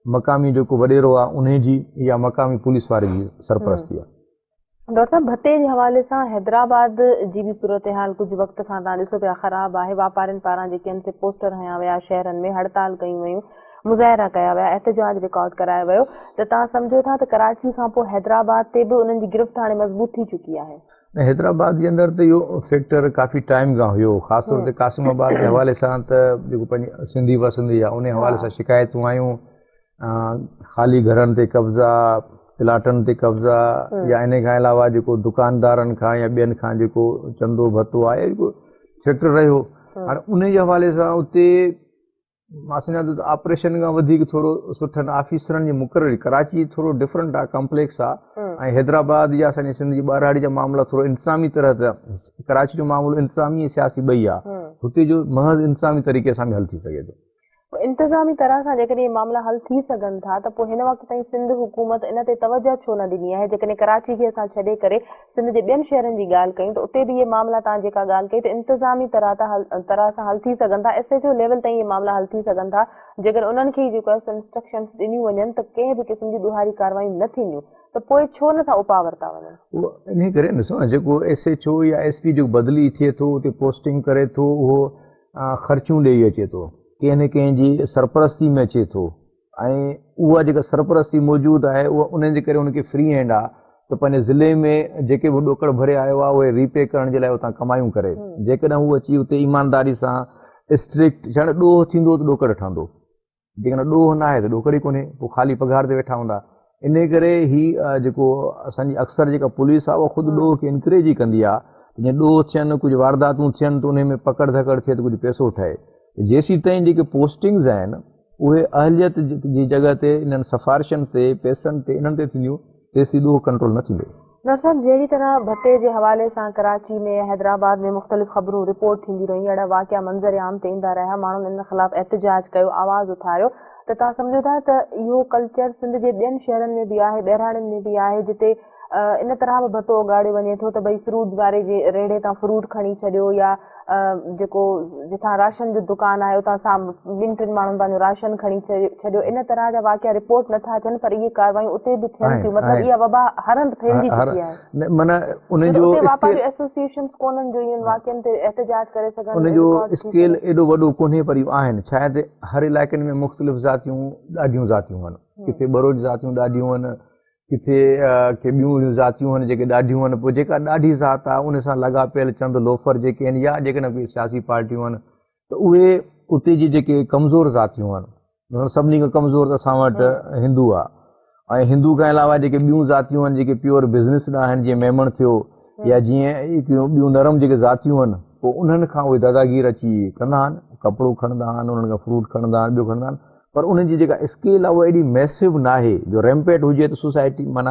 मक़ामी जेको वॾेरो आहे उन जी या मक़ामी पुलिस वारे जी सरपरस्ती आहे। डॉक्टर साहब, भत्ते जे हवाले सां हैदराबाद जी बि सूरत हाल कुझु वक़्त खां तव्हां ॾिसो पिया ख़राबु आहे। वापारियुनि पारां जेके आहिनि से पोस्टर हया विया, शहरनि में हड़ताल कयूं वयूं, मुज़ाहिरा कया विया, एहतजाज रिकॉर्ड करायो वियो, त तव्हां सम्झो था त कराची खां पोइ हैदराबाद ते बि उन्हनि जी गिरफ़्त हाणे मज़बूत थी चुकी आहे? हैदराबाद जे अंदरि त इहो फैक्टर काफ़ी टाइम खां हुयो, ख़ासि तौर ते कासिमाबाद जे हवाले सां त जेको पंहिंजी सिंधी वसंदी आहे उन हवाले सां शिकायतूं आयूं, ख़ाली घरनि ते कब्ज़ा, प्लाटनि ते कब्ज़ा, या इन खां अलावा जेको दुकानदारनि खां या ॿियनि खां जेको चंदो भतो आहे जेको फैक्टर रहियो। हाणे उन जे हवाले सां उते मां सम्झां थो त ऑपरेशन खां वधीक थोरो सुठनि ऑफिसरनि जी मुक़ररी। कराची थोरो डिफरेंट आहे, कॉम्प्लेक्स आहे, ऐं हैदराबाद या असांजे सिंध जी ॿारहाड़ी जा मामला थोरो इंतिज़ामी तरह त कराची जो मामलो इंतिज़ामी ऐं सियासी ॿई आहे, हुते जो महज़ इंतिज़ामी तरीक़े सां बि हल थी सघे थो। इंतिज़ामी तरह सां जेकॾहिं इहे मामला हल थी सघनि था त पोइ हिन वक़्त ताईं सिंध हुकूमत इन ते तवजह छो न ॾिनी आहे? जेकॾहिं कराची खे असां छॾे करे सिंध जे ॿियनि शहरनि जी ॻाल्हि कयूं त उते बि इहे मामला तव्हां जेका ॻाल्हि कई त इंतिज़ामी तरह सां हल थी सघनि था, SHO लेवल ताईं इहे मामला हल थी सघनि था। जेकर उन्हनि खे जेको आहे इंस्ट्रक्शन्स ॾिनियूं वञनि त कंहिं बि क़िस्म जी ॾोहारी कार्रवाई न थींदियूं, त पोइ छो नथा उपावर था वञनि? उहो इन करे ॾिसो न, जेको SHO या SP जो बदिली थिए थो, उते पोस्टिंग करे थो, उहो ख़र्चूं ॾेई अचे थो, कंहिं न कंहिं जी सरपरस्ती में अचे थो, ऐं उहा जेका सरपरस्ती मौजूदु आहे उहा उन जे करे उनखे फ्री हैंड आहे त पंहिंजे ज़िले में जेके बि ॾोकड़ भरे आयो आहे उहे रीपे करण जे लाइ उतां कमायूं करे। जेकॾहिं उहो अची उते ईमानदारी सां स्ट्रिक्ट, ॼण ॾोह थींदो त ॾोकड़ ठहंदो, जेकॾहिं ॾोह न आहे त ॾोकड़ ई कोन्हे, पोइ ख़ाली पघार ते वेठा हूंदा। इन करे ही जेको असांजी अक्सर जेका पुलिस आहे उहा ख़ुदि ॾोह खे इनकरेज ई कंदी आहे। जीअं ॾोह थियनि, कुझु वारदातूं थियनि त उन में पकड़ धकड़ थिए त कुझु पैसो ठहे। जेसीं ताईं जेके पोस्टिंग्स आहिनि उहे अहलियत जी जॻह ते, इन्हनि सिफ़ारिशनि ते, पैसनि ते, इन्हनि ते थींदियूं, तेसीं ॾोह कंट्रोल न थींदो। डॉक्टर साहब, जहिड़ी तरह भत्ते जे हवाले सां कराची में, हैदराबाद में मुख़्तलिफ़ ख़बरूं रिपोर्ट थींदी रहियूं, अहिड़ा वाक़िया मंज़र आम ते ईंदा रहिया, माण्हुनि इन ख़िलाफ़ एहतजाज कयो, आवाज़ उथारियो, त तव्हां सम्झो था त इहो कल्चर सिंध जे ॿियनि शहरनि में बि आहे, ॿहिराणियुनि में बि आहे, जिते इन तरह बि भतो उगाड़ियो वञे थो त भई फ्रूट वारे जे रेड़े तां फ्रूट खणी छॾियो, या जेको जिथां राशन जो दुकान आहे उतां सां ॿिनि टिनि माण्हुनि पंहिंजो राशन खणी छॾियो, इन तरह जा वाक़िया रिपोर्ट नथा थियनि, पर इहे कार्रवायूं उते बि थियनि थियूं। मतिलबु इहा वबा हर हंधि फैलिजी चुकी आहे। माना उनजो वापारी एसोसिएशंस कोन्हनि जो इन्हनि वाक़ियनि ते एहतजाज करे सघनि, उनजो स्केल एॾो वॾो कोन्हे, पर इहो आहिनि। छा आहे त हर इलाइक़नि में मुख़्तलिफ़ ज़ातियूं, ॾाढियूं ज़ातियूं आहिनि, किथे बरोज ज़ातियूं ॾाढियूं आहिनि, किथे के ॿियूं ज़ातियूं आहिनि जेके ॾाढियूं आहिनि। पोइ जेका ॾाढी ज़ात आहे उन सां लॻापियल चंद लोफर जेके आहिनि, या जेकॾहिं कोई सियासी पार्टियूं आहिनि, त उहे उते जी जेके कमज़ोर ज़ातियूं आहिनि, सभिनी खां कमज़ोर त असां वटि हिंदू आहे, ऐं हिंदू खां अलावा जेके ॿियूं ज़ातियूं आहिनि जेके प्योर बिज़नेस आहिनि, जीअं मेमण थियो, या जीअं ॿियूं नरम जेके ज़ातियूं आहिनि, पोइ उन्हनि खां उहे दादागीर अची कंदा आहिनि, कपिड़ो खणंदा आहिनि, उन्हनि खां फ्रूट खणंदा आहिनि, ॿियो खणंदा आहिनि। पर उनजी जेका स्केल आहे उहा एॾी मैसिव न आहे जो रैम्पेट हुजे त सोसाइटी माना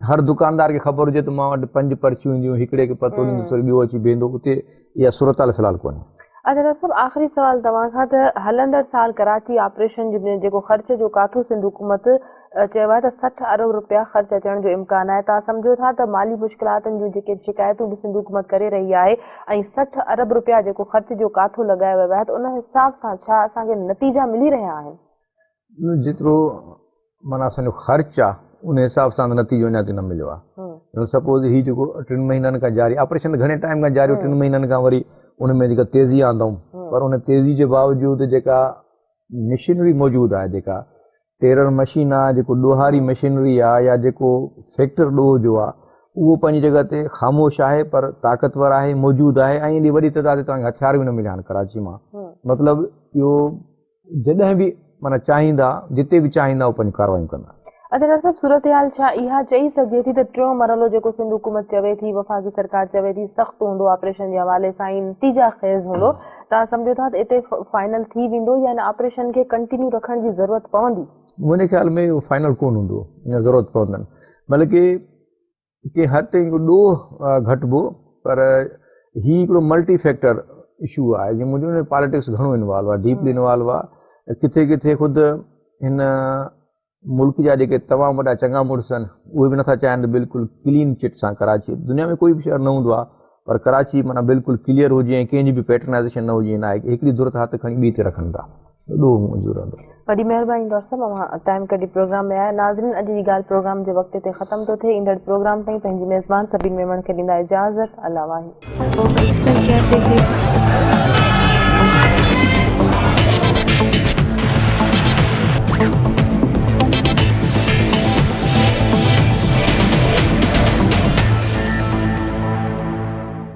हर दुकानदार खे ख़बर हुजे त मां वटि 5 पर्चियूं ईंदियूं, हिकिड़े खे पतो ॾींदुसि, ॿियो अची बीहंदो, उते इहा सूरत हाल फ़िलहाल कोन्हे। अच्छा डॉक्टर साहब, आख़िरी सवाल तव्हां खां त हलंदड़ साल कराची ऑपरेशन जेको ख़र्च जो काथो सिंध हुकूमत चयो आहे त 60 अरब रुपया ख़र्च अचण जो इम्कान आहे। तव्हां सम्झो था त माली मुश्किलातुनि जूं जेके शिकायतूं बि सिंध हुकूमत करे रही आहे ऐं 60 अरब रुपया जेको ख़र्च जो काथो लॻायो वियो आहे, त उन हिसाब सां छा असांखे नतीजा मिली रहिया आहिनि? जेतिरो माना असांजो ख़र्चु आहे उन हिसाब सां नतीजो अञा ताईं न मिलियो आहे। सपोज़ हीउ जेको 3 महीननि खां जारी ऑपरेशन घणे टाइम खां जारी, 3 महीननि खां वरी उन में जेका तेज़ी आंदऊं, पर उन तेज़ी जे बावजूदि जेका मशीनरी मौजूदु आहे, जेका टेरर मशीन आहे, जेको ॾोहारी मशीनरी आहे, या जेको फैक्टर ॾोह जो आहे, उहो पंहिंजी जॻह ते ख़ामोश आहे पर ताक़तवर आहे, मौजूदु आहे। ऐं एॾी वॾी तइदाद ते तव्हांखे हथियार बि न मिलिया आहिनि कराची मां। मतिलबु इहो जॾहिं बि माना चाहींदा, जिते बि चाहींदा, उहो पंहिंजी कार्रवाई कंदा। अच्छा डॉक्टर साहब, सूरत हाल छा इहा चई सघे थी त टियों मरहलो जेको सिंध हुकूमत चवे थी, वफ़ाक़ी सरकार चवे थी सख़्तु हूंदो ऑपरेशन जे हवाले सां, नतीजा ख़ेज़ हूंदो, तव्हां सम्झो था त हिते फाइनल थी वेंदो या इन ऑपरेशन खे कंटिन्यू रखण जी ज़रूरत पवंदी? मुंहिंजे ख़्याल में इहो फाइनल कोन हूंदो, इन ज़रूरत पवंदनि। बल्कि हर ते ॾोह घटिबो, पर ही हिकिड़ो मल्टी फैक्टर इशू आहे, जीअं मुंहिंजो में पॉलिटिक्स घणो इन्वॉल्व आहे, डीपली इन्वॉल्व आहे। किथे किथे ख़ुदि हिन मुल्क जा जेके तमामु वॾा चङा मुड़ुस आहिनि, उहे बि नथा चाहिनि त बिल्कुलु क्लीन चिट सां कराची, दुनिया में कोई बि शहर न हूंदो आहे, पर कराची माना बिल्कुलु क्लियर हुजे ऐं कंहिंजी बि पैटर्नाइज़ेशन न हुजे, न आहे हिकिड़ी ज़रूरत हथ खणी ॿी ते रखनि था, ॾोह मंज़ूर रहंदो। वॾी महिरबानी डॉक्टर साहब, मां टाइम कढी प्रोग्राम में आया। नाज़रीन, अॼु जी ॻाल्हि प्रोग्राम जे वक़्त ते ख़तमु थो थिए। ईंदड़ प्रोग्राम ताईं पंहिंजी मेज़बान सभिनी मेमण खे ॾींदा इजाज़त। अल्लाह वाहिद।